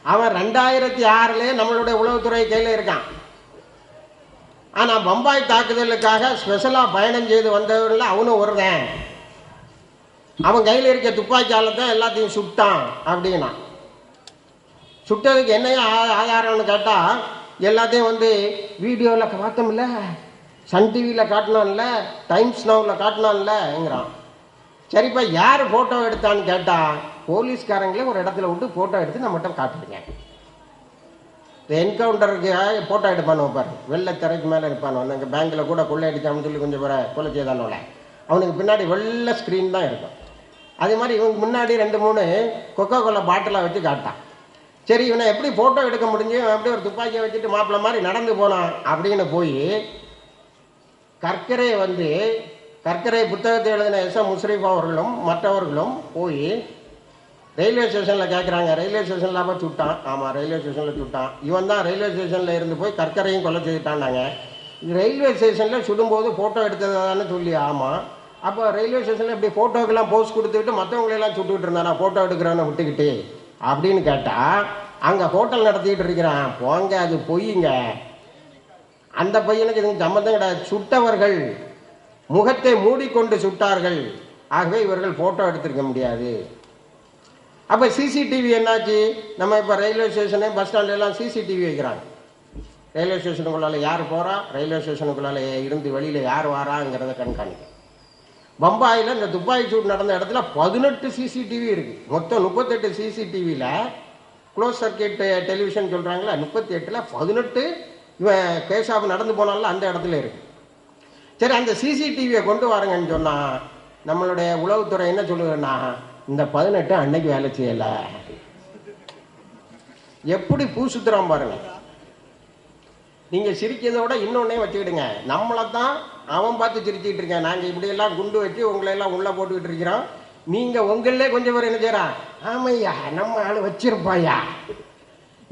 அவன் 2006 நம்மளுடைய உளவுத்துறை கையில் இருக்கான். ஆனால் பம்பாய் தாக்குதலுக்காக ஸ்பெஷலாக பயணம் செய்து வந்தவர்கள் அவனும் வருவேன். அவன் கையில் இருக்க துப்பாக்கியால தான் எல்லாத்தையும் சுட்டான் அப்படின்னா, சுட்டதுக்கு என்னையும் ஆதாரம்னு கேட்டால் எல்லாத்தையும் வீடியோவில் பார்த்தோம்ல, சன் டிவியில் காட்டினான்ல, டைம்ஸ் நவுவில் காட்டினான்லங்கிறான். சரிப்பா யார் ஃபோட்டோ எடுத்தான்னு கேட்டால் போலீஸ்காரங்களே ஒரு இடத்துல விட்டு ஃபோட்டோ எடுத்து நம்மகிட்ட காட்டுறீங்க. இந்த என்கவுண்டருக்கு ஃபோட்டோ எடுப்பானு வைப்பார், வெள்ளை திரைக்கு மேலே இருப்பானு. எங்கள் பேங்கில் கூட கொள்ளை அடித்தான்னு சொல்லி கொஞ்சம் பேரை கொலை செய்தானோல, அவனுக்கு பின்னாடி வெள்ளை ஸ்க்ரீன் தான் இருக்கும். அதே மாதிரி இவங்க முன்னாடி 2-3 கொக்கோ கோலா பாட்டிலாக வச்சு காட்டான். சரி, இவனை எப்படி ஃபோட்டோ எடுக்க முடிஞ்சு, எப்படி ஒரு துப்பாக்கியை வச்சுட்டு மாப்பிள்ளை மாதிரி நடந்து போனான் அப்படின்னு போய் கற்கரை புத்தகத்தை எழுதின எஸ்.எம். முஸ்ரீஃப் அவர்களும் மற்றவர்களும் போய் ரயில்வே ஸ்டேஷனில் கேட்குறாங்க. ரயில்வே ஸ்டேஷனில் போய் சுட்டான். ஆமாம், ரயில்வே ஸ்டேஷனில் சுட்டான். இவன் தான் ரயில்வே ஸ்டேஷனில் இருந்து போய் கற்கரையும் கொலை செய்துட்டான்னாங்க. ரயில்வே ஸ்டேஷனில் சுடும்போது ஃபோட்டோ எடுத்ததான்னு சொல்லி, ஆமாம். அப்போ ரயில்வே ஸ்டேஷனில் இப்படி ஃபோட்டோக்கெல்லாம் போஸ்ட் கொடுத்துக்கிட்டு மற்றவங்களெல்லாம் சுட்டுக்கிட்டு இருந்தானா ஃபோட்டோ எடுக்கிறவனை விட்டுக்கிட்டு அப்படின்னு கேட்டால், அங்கே ஹோட்டல் நடத்திக்கிட்டு இருக்கிறான். போங்க, அது பொய்யுங்க, அந்த பையனுக்கு இதுக்கு சம்மந்தம் கிடையாது. சுட்டவர்கள் முகத்தை மூடிக்கொண்டு சுட்டார்கள், ஆகவே இவர்கள் ஃபோட்டோ எடுத்திருக்க முடியாது. அப்போ சிசிடிவி என்னாச்சு? நம்ம இப்போ ரயில்வே ஸ்டேஷனு பஸ் ஸ்டாண்ட்லாம் சிசிடிவி வைக்கிறாங்க. ரயில்வே ஸ்டேஷனுக்குள்ளால யார் போகிறா, ரயில்வே ஸ்டேஷனுக்குள்ளால இருந்து வெளியில் யார் வாராங்கிறத கண்காணிக்க. பம்பாயில் இந்த துப்பாக்கி சூட் நடந்த இடத்துல 18 சிசிடிவி இருக்குது. மொத்தம் 38 சிசிடிவியில் க்ளோஸ் சர்க்கியூட் டெலிவிஷன் சொல்கிறாங்களா, 38ல் 18 இவன் கேசாப் நடந்து போனால அந்த இடத்துல இருக்கு. சரி, அந்த சிசிடிவியை கொண்டு வாருங்கன்னு சொன்னால் நம்மளுடைய உளவுத்துறை என்ன சொல்லுதுன்னா, இந்த 18 அன்னைக்கு வேலை செய்யலை. எப்படி பூசுத்துறான் பாருங்க. நீங்கள் சிரிக்கிறதோட இன்னொன்னே வச்சுக்கிடுங்க, நம்மளை தான் அவன் பார்த்து சிரிச்சுக்கிட்டு இருக்கேன். நாங்கள் இப்படியெல்லாம் குண்டு வச்சு உங்களையெல்லாம் உள்ளே போட்டுக்கிட்டு இருக்கிறோம். நீங்கள் உங்களே கொஞ்சம் பேர் என்ன செய்கிறான், ஆமையா நம்ம ஆள் வச்சிருப்பாயா,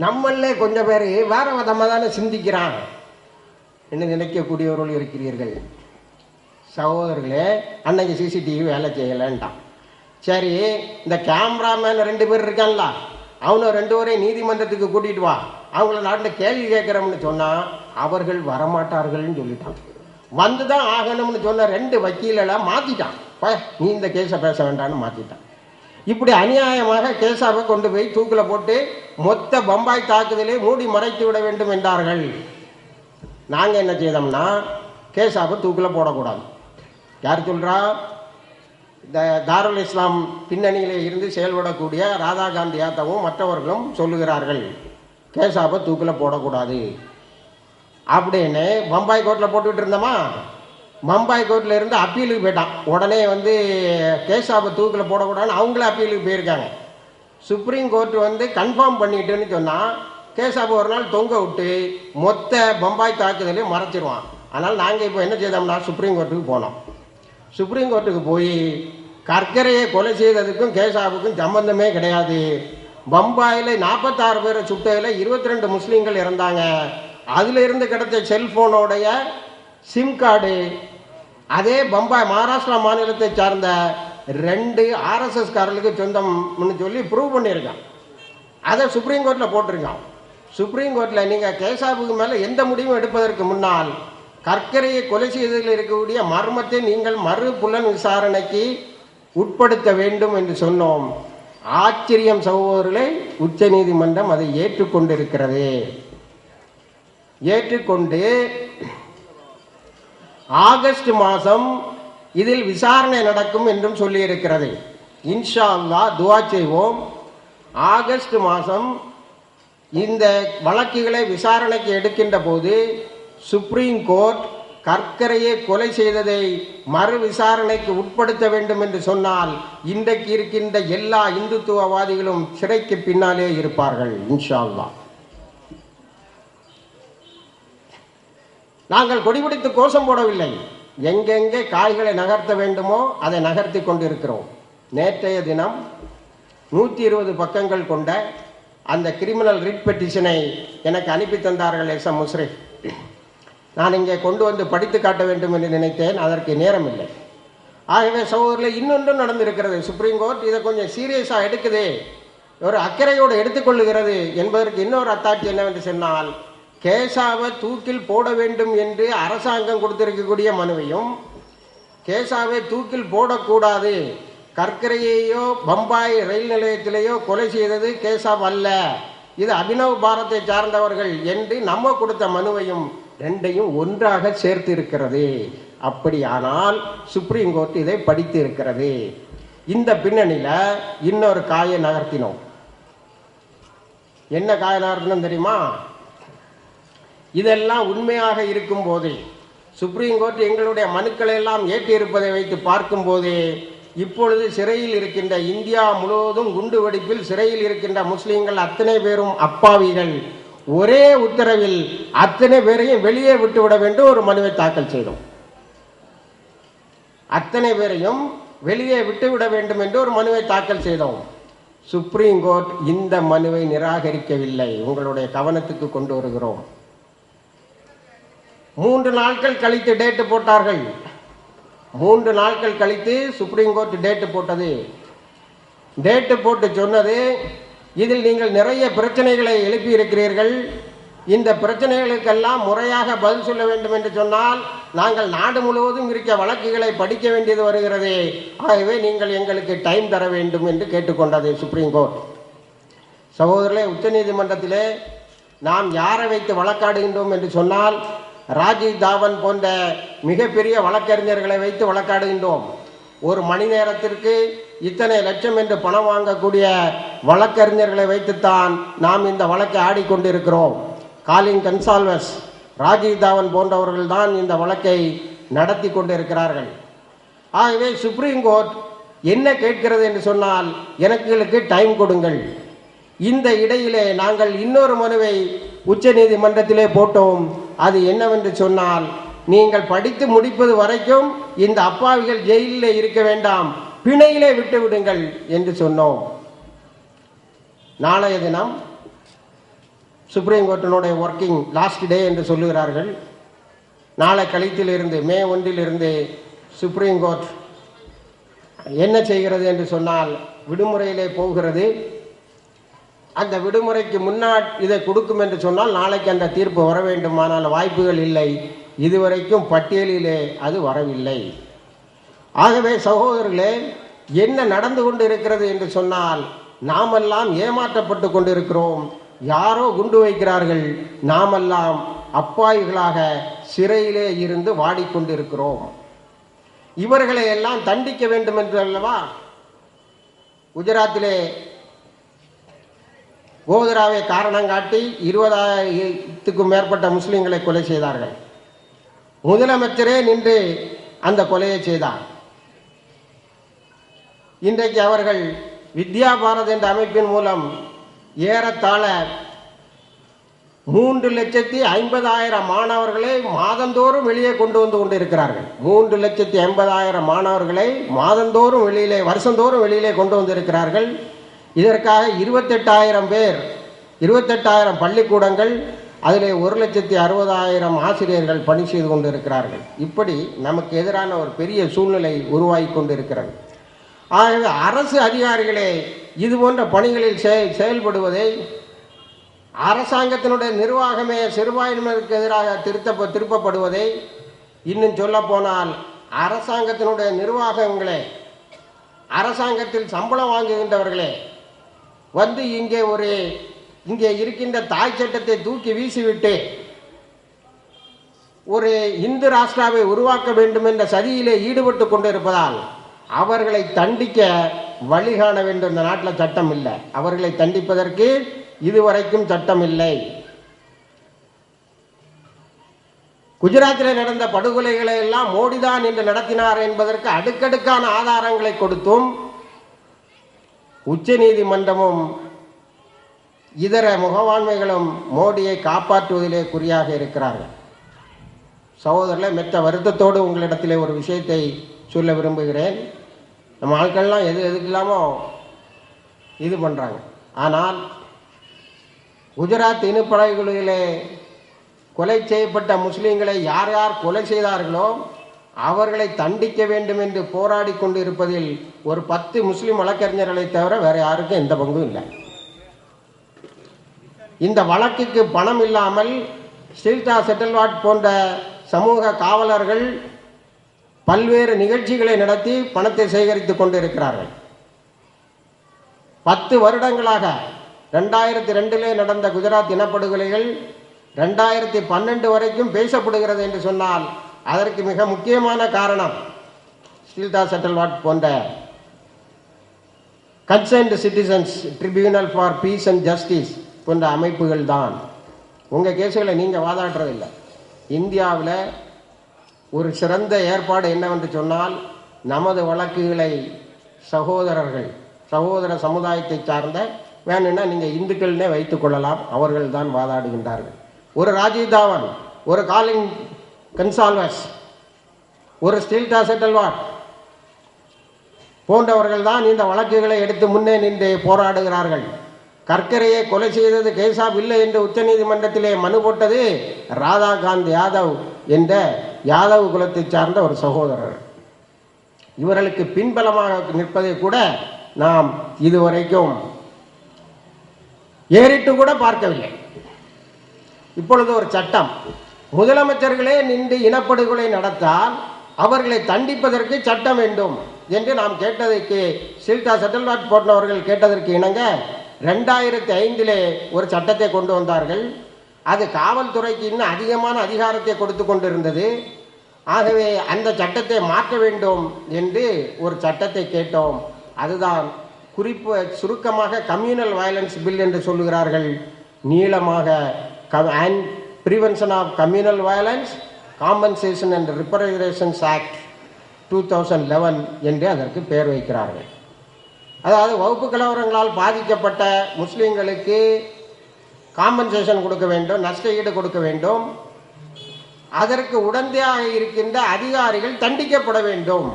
நம்மளே கொஞ்சம் பேர் வேற விதமாக தானே சிந்திக்கிறான் என்று நினைக்கக்கூடியவர்கள் இருக்கிறீர்கள். சகோதரர்களே, அன்னைக்கு சிசிடிவி வேலை செய்யலைன்ட்டான். சரி, இந்த கேமராமேன் 2 பேர் இருக்கான்ல, அவனை 2 பேரையும் நீதிமன்றத்துக்கு கூட்டிகிட்டு வா, அவங்கள நாட்டில் கேள்வி கேட்குறோம்னு சொன்னால் அவர்கள் வரமாட்டார்கள்னு சொல்லிட்டான். வந்து தான் ஆகணும்னு சொன்ன 2 வக்கீலெல்லாம் மாற்றிட்டான். நீ இந்த கேஸை பேச வேண்டாம்னு மாற்றிட்டான். இப்படி அநியாயமாக கேஸாவை கொண்டு போய் தூக்கில் போட்டு மொத்த பம்பாய் தாக்குதலை மூடி மறைத்து விட வேண்டும் என்றார்கள். நாங்கள் என்ன செய்தோம்னா, கேஸாவை தூக்கில் போடக்கூடாது. யார் சொல்கிறா? இந்த தாருல் இஸ்லாம் பின்னணியிலே இருந்து செயல்படக்கூடிய ராதா காந்தி யாதவும் மற்றவர்களும் சொல்லுகிறார்கள் கேசாவை தூக்கில் போடக்கூடாது அப்படின்னு. பம்பாய் கோர்ட்டில் போட்டுக்கிட்டு இருந்தோமா, பம்பாய் கோர்ட்டில் இருந்து அப்பீலுக்கு போயிட்டான். உடனே கேசாவை தூக்கில் போடக்கூடாதுன்னு அவங்களே அப்பீலுக்கு போயிருக்காங்க. சுப்ரீம் கோர்ட்டு கன்ஃபார்ம் பண்ணிட்டுன்னு சொன்னால் கேசாவை ஒரு நாள் தொங்க விட்டு மொத்த பம்பாய் தாக்குதலையும் மறைச்சிருவான். அதனால் நாங்கள் இப்போ என்ன செய்தோம்னா சுப்ரீம் கோர்ட்டுக்கு போனோம். சுப்ரீம் கோர்ட்டுக்கு போய் கர்கரையை கொலை செய்ததுக்கும் கேசாவுக்கும் சம்பந்தமே கிடையாது. பம்பாயில் 46 பேரை சுட்டதில் 22 முஸ்லீம்கள் இறந்தாங்க. அதில் இருந்து கிடைச்ச செல்ஃபோனோடைய சிம் கார்டு அதே பம்பாய் மகாராஷ்டிரா மாநிலத்தை சார்ந்த 2 ஆர்எஸ்எஸ்காரர்களுக்கு சொந்தம்னு சொல்லி ப்ரூவ் பண்ணியிருக்கான். அதை சுப்ரீம் கோர்ட்டில் போட்டிருக்கான். சுப்ரீம் கோர்ட்டில் நீங்கள் கேசாவுக்கு மேலே எந்த முடிவும் எடுப்பதற்கு முன்னால் கர்கரையை கொலை செய்ததில் இருக்கக்கூடிய மர்மத்தை நீங்கள் மறு புலன் விசாரணைக்கு உட்படுத்த வேண்டும் என்று சொன்னோம். ஆச்சரியம் சகோதரர்களை, உச்ச நீதிமன்றம் அதை ஏற்றுக்கொண்டிருக்கிறது. ஏற்றுக்கொண்டு ஆகஸ்ட் மாதம் இதில் விசாரணை நடக்கும் என்றும் சொல்லியிருக்கிறது. இன்ஷா அல்லாஹ் துஆ செய்வோம். ஆகஸ்ட் மாதம் இந்த வழக்குகளை விசாரணைக்கு எடுக்கின்ற போது சுப்ரீம் கோர்ட் கர்கரையை கொலை செய்ததை மறு விசாரணைக்கு உட்படுத்த வேண்டும் என்று சொன்னால் இன்றைக்கு இருக்கின்ற எல்லா இந்துத்துவவாதிகளும் சிறைக்கு பின்னாலே இருப்பார்கள் இன்ஷா அல்லாஹ். நாங்கள் கொடிபிடித்து கோஷம் போடவில்லை. எங்கெங்கே காய்களை நகர்த்த வேண்டுமோ அதை நகர்த்தி கொண்டிருக்கிறோம். நேற்றைய தினம் 120 பக்கங்கள் கொண்ட அந்த கிரிமினல் ரிட் பெட்டிஷனை எனக்கு அனுப்பி தந்தார்கள் எஸ்.எம். முஷ்ரிஃப். நான் இங்கே கொண்டு வந்து படித்து காட்ட வேண்டும் என்று நினைத்தேன். அதற்கு நேரம் இல்லை. ஆகவே சகோதரர்கள், இன்னொன்றும் நடந்திருக்கிறது. சுப்ரீம் கோர்ட் இதை கொஞ்சம் சீரியஸாக எடுக்குது, ஒரு அக்கறையோடு எடுத்துக்கொள்ளுகிறது என்பதற்கு இன்னொரு அத்தாட்சி என்னவென்று சொன்னால், கேசாவை தூக்கில் போட வேண்டும் என்று அரசாங்கம் கொடுத்திருக்கக்கூடிய மனுவையும் கேசாவை தூக்கில் போடக்கூடாது, கர்கரையையோ பம்பாய் ரயில் நிலையத்திலேயோ கொலை செய்தது கேசாவ் அல்ல, இது அபினவ் பாரத்தை சார்ந்தவர்கள் என்று நம்ம கொடுத்த மனுவையும் ரெண்டையும் ஒன்றாக சேர்த்து இருக்கிறது. அப்படியானால் சுப்ரீம் கோர்ட் இதை படித்து இருக்கிறது. இந்த பின்னணியில் இன்னொரு காயை நகர்த்தினோம். என்ன காயை நகர்த்தினோம் தெரியுமா? இதெல்லாம் உண்மையாக இருக்கும் போது, சுப்ரீம் கோர்ட் எங்களுடைய மனுக்களை எல்லாம் ஏற்றிருப்பதை வைத்து பார்க்கும் போதே, இப்பொழுது சிறையில் இருக்கின்ற இந்தியா முழுவதும் குண்டு வெடிப்பில் சிறையில் இருக்கின்ற முஸ்லீம்கள் அத்தனை பேரும் அப்பாவிகள், ஒரே உத்தரவில் அத்தனை பேரையும் வெளியே விட்டுவிட வேண்டும் ஒரு மனுவை தாக்கல் செய்தோம். அத்தனை பேரையும் வெளியே விட்டுவிட வேண்டும் என்று ஒரு மனுவை தாக்கல் செய்தோம். சுப்ரீம் கோர்ட் இந்த மனுவை நிராகரிக்கவில்லை. உங்களுடைய கவனத்துக்கு கொண்டு வருகிறோம். 3 நாட்கள் கழித்து டேட்டு போட்டார்கள். 3 நாட்கள் கழித்து சுப்ரீம் கோர்ட் டேட்டு போட்டது. டேட்டு போட்டு சொன்னது, இதில் நீங்கள் நிறைய பிரச்சனைகளை எழுப்பி இருக்கிறீர்கள், இந்த பிரச்சனைகளுக்கெல்லாம் முறையாக பதில் சொல்ல வேண்டும் என்று சொன்னால் நாங்கள் நாடு முழுவதும் இருக்க வழக்குகளை படிக்க வேண்டியது வருகிறது, ஆகவே நீங்கள் எங்களுக்கு டைம் தர வேண்டும் என்று கேட்டுக்கொண்டது சுப்ரீம் கோர்ட். சகோதரர்களே, உச்சநீதிமன்றத்திலே நாம் யாரை வைத்து வழக்காடுகின்றோம் என்று சொன்னால், ராஜீவ் தாவன் போன்ற மிகப்பெரிய வழக்கறிஞர்களை வைத்து வழக்காடுகின்றோம். ஒரு மணி நேரத்திற்கு இத்தனை லட்சம் என்று பணம் வாங்கக்கூடிய வழக்கறிஞர்களை வைத்துத்தான் நாம் இந்த வழக்கை ஆடிக்கொண்டிருக்கிறோம். காலின் கன்சால்வஸ், ராஜீவ் தாவன் போன்றவர்கள் தான் இந்த வழக்கை நடத்தி கொண்டிருக்கிறார்கள். ஆகவே சுப்ரீம் கோர்ட் என்ன கேட்கிறது என்று சொன்னால், எனக்கு டைம் கொடுங்கள். இந்த இடையிலே நாங்கள் இன்னொரு மனுவை உச்ச நீதிமன்றத்திலே போட்டோம். அது என்னவென்று சொன்னால், நீங்கள் படித்து முடிப்பது வரைக்கும் இந்த அப்பாவிகள் ஜெயிலிலே இருக்க வேண்டாம், பிணையிலே விட்டு விடுங்கள் என்று சொன்னோம். நாளைய தினம் சுப்ரீம் கோர்ட்டினுடைய ஒர்க்கிங் லாஸ்ட் டே என்று சொல்லுகிறார்கள். நாளை கழித்திலிருந்து மே 1 சுப்ரீம் கோர்ட் என்ன செய்கிறது என்று சொன்னால், விடுமுறையிலே போகிறது. அந்த விடுமுறைக்கு முன்னாடி இதை கொடுக்கும் என்று சொன்னால் நாளைக்கு அந்த தீர்ப்பு வர வேண்டுமானால் வாய்ப்புகள் இல்லை. இதுவரைக்கும் பட்டியலிலே அது வரவில்லை. ஆகவே சகோதரர்களே, என்ன நடந்து கொண்டு இருக்கிறது என்று சொன்னால், நாமெல்லாம் ஏமாற்றப்பட்டு கொண்டிருக்கிறோம். யாரோ குண்டு வைக்கிறார்கள், நாமெல்லாம் அப்பாவிகளாக சிறையிலே இருந்து வாடிக்கொண்டிருக்கிறோம். இவர்களை எல்லாம் தண்டிக்க வேண்டும் என்று அல்லவா குஜராத்திலே கோதராவை காரணம் காட்டி 20,000க்கும் மேற்பட்ட முஸ்லிம்களை கொலை செய்தார்கள். முதலமைச்சரே நின்று அந்த கொலையை செய்தார். இன்றைக்கு அவர்கள் வித்யா பாரத் என்ற அமைப்பின் மூலம் ஏறத்தாழ 3,50,000 மாணவர்களை மாதந்தோறும் வெளியே கொண்டு வந்து கொண்டிருக்கிறார்கள். 3,50,000 மாணவர்களை மாதந்தோறும் வெளியிலே வருஷந்தோறும் வெளியிலே கொண்டு வந்திருக்கிறார்கள். இதற்காக 28,000 பள்ளிக்கூடங்கள், அதிலே 1,60,000 ஆசிரியர்கள் பணி செய்து கொண்டிருக்கிறார்கள். இப்படி நமக்கு எதிரான ஒரு பெரிய சூழ்நிலை உருவாகி கொண்டிருக்கிறது. ஆகவே அரசு அதிகாரிகளே இது போன்ற பணிகளில் செயல்படுவதை, அரசாங்கத்தினுடைய நிர்வாகமே சிறுபான்மையினருக்கு எதிராக திருப்பப்படுவதை, இன்னும் சொல்ல போனால் அரசாங்கத்தினுடைய நிர்வாகங்களே, அரசாங்கத்தில் சம்பளம் வாங்குகின்றவர்களே வந்து இங்கே இருக்கின்ற தாய் சட்டத்தை தூக்கி வீசிவிட்டு ஒரு இந்து ராஷ்டிராவை உருவாக்க வேண்டும் என்ற சதியிலே ஈடுபட்டு கொண்டிருப்பதால் அவர்களை தண்டிக்க வழிகாண வேண்டும். இந்த நாட்டில் சட்டம் இல்லை. அவர்களை தண்டிப்பதற்கு இதுவரைக்கும் சட்டம் இல்லை. குஜராத்தில் நடந்த படுகொலைகளை எல்லாம் மோடிதான் என்று நடத்தினார் என்பதற்கு அடுக்கடுக்கான ஆதாரங்களை கொடுத்தும் உச்ச நீதிமன்றமும் இதர முகவாண்மைகளும் மோடியை காப்பாற்றுவதிலே குறியாக இருக்கிறார்கள். சகோதரர்களே, மெத்த வருத்தத்தோடு உங்களிடத்திலே ஒரு விஷயத்தை சொல்ல விரும்புகிறேன். நம்ம ஆட்கள்லாம் எதுக்கு இல்லாமல் இது பண்ணுறாங்க. ஆனால் குஜராத் இனப்படுகொலையிலே கொலை செய்யப்பட்ட முஸ்லீம்களை யார் யார் கொலை செய்தார்களோ அவர்களை தண்டிக்க வேண்டும் என்று போராடி கொண்டு இருப்பதில் ஒரு 10 முஸ்லீம் வழக்கறிஞர்களை தவிர வேறு யாருக்கும் எந்த பங்கும் இல்லை. இந்த வழக்குக்கு பணம் இல்லாமல் ஸ்ரீல்தா செட்டில்வாட் போன்ற சமூக காவலர்கள் பல்வேறு நிகழ்ச்சிகளை நடத்தி பணத்தை சேகரித்துக் கொண்டிருக்கிறார்கள். 10 வருடங்களாக 2002 நடந்த குஜராத் இனப்படுகொலைகள் 2012 வரைக்கும் பேசப்படுகிறது என்று சொன்னால் அதற்கு மிக முக்கியமான காரணம் ஸ்ரீல்தா செட்டில்வாட் போன்ற concerned citizens tribunal for peace and justice போன்ற அமைப்புகள் தான். உங்கள் கேஸுகளை நீங்கள் வாதாடுறதில்லை. இந்தியாவில் ஒரு சிறந்த ஏற்பாடு என்னவென்று சொன்னால், நமது வழக்குகளை சகோதர சமுதாயத்தை சார்ந்த, வேணும்னா நீங்கள் இந்துக்கள்னே வைத்துக் கொள்ளலாம், அவர்கள் தான் வாதாடுகின்றார்கள். ஒரு ராஜீவ் தாவன், ஒரு காலின் கன்சால்வஸ், ஒரு ஸ்ரீல்தா செட்டில்வாட் போன்றவர்கள் தான் இந்த வழக்குகளை எடுத்து முன்னே நின்று போராடுகிறார்கள். கர்கரையை கொலை செய்தது கேசாப் இல்லை என்று உச்சநீதிமன்றத்திலே மனு போட்டது ராதாகாந்த் யாதவ் என்ற யாதவ் குலத்தை சார்ந்த ஒரு சகோதரர். இவர்களுக்கு பின்பலமாக நிற்பதை கூட நாம் இதுவரைக்கும் ஏறிட்டு கூட பார்க்கவில்லை. இப்பொழுது ஒரு சட்டம், முதலமைச்சர்களே நின்று இனப்படுகொலை நடத்தால் அவர்களை தண்டிப்பதற்கு சட்டம் வேண்டும் என்று நாம் கேட்டதற்கு, ஸ்ரீல்தா செட்டில்வாட் போன்றவர்கள் கேட்டதற்கு இணங்க 2005 ஒரு சட்டத்தை கொண்டு வந்தார்கள். அது காவல்துறைக்கு இன்னும் அதிகமான அதிகாரத்தை கொடுத்து கொண்டிருந்தது. ஆகவே அந்த சட்டத்தை மாற்ற வேண்டும் என்று ஒரு சட்டத்தை கேட்டோம். அதுதான் சுருக்கமாக கம்யூனல் வயலன்ஸ் பில் என்று சொல்லுகிறார்கள். நீளமாக prevention of communal violence, compensation and reparations act 2011 என்று அதற்கு பெயர் வைக்கிறார்கள். அதாவது வகுப்பு கலவரங்களால் பாதிக்கப்பட்ட முஸ்லீம்களுக்கு காம்பன்சேஷன் கொடுக்க வேண்டும், நஷ்ட ஈடு கொடுக்க வேண்டும். அதற்கு உடந்தையாக இருக்கின்ற அதிகாரிகள் தண்டிக்கப்பட வேண்டும்.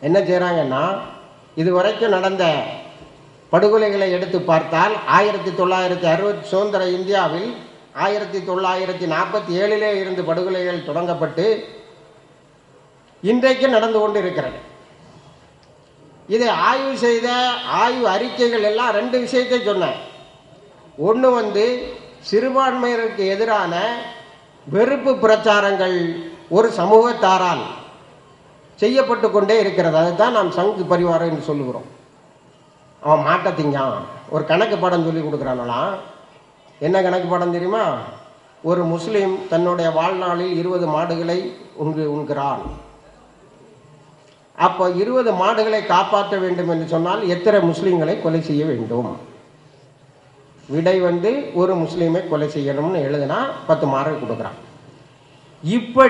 என்ன செய்கிறாங்கன்னா, இதுவரைக்கும் நடந்த படுகொலைகளை எடுத்து பார்த்தால் 1960 சுதந்திர இந்தியாவில் 1947 இருந்து படுகொலைகள் தொடங்கப்பட்டு இன்றைக்கு நடந்து கொண்டு இருக்கிறது. இதை ஆய்வு செய்த ஆய்வு அறிக்கைகள் எல்லாம் 2 விஷயத்தை சொன்னேன். ஒன்று சிறுபான்மையினருக்கு எதிரான வெறுப்பு பிரச்சாரங்கள் ஒரு சமூகத்தாரால் செய்யப்பட்டு கொண்டே இருக்கிறது. அதுதான் நாம் சங்கு பரிவாரம் என்று சொல்லுகிறோம். அவன் மாட்டை திங்கான், ஒரு கணக்கு பாடம் சொல்லி கொடுக்குறானலாம். என்ன கணக்கு பாடம் தெரியுமா? ஒரு முஸ்லீம் தன்னுடைய வாழ்நாளில் 20 மாடுகளை உண்கிறான். அப்போ 20 மாடுகளை காப்பாற்ற வேண்டும் என்று சொன்னால் எத்தனை முஸ்லீம்களை கொலை செய்ய வேண்டும்? விடை ஒரு முஸ்லீமை கொலை செய்யணும்னு எழுதுனா 10 மார்க் கொடுக்குறான். இப்படி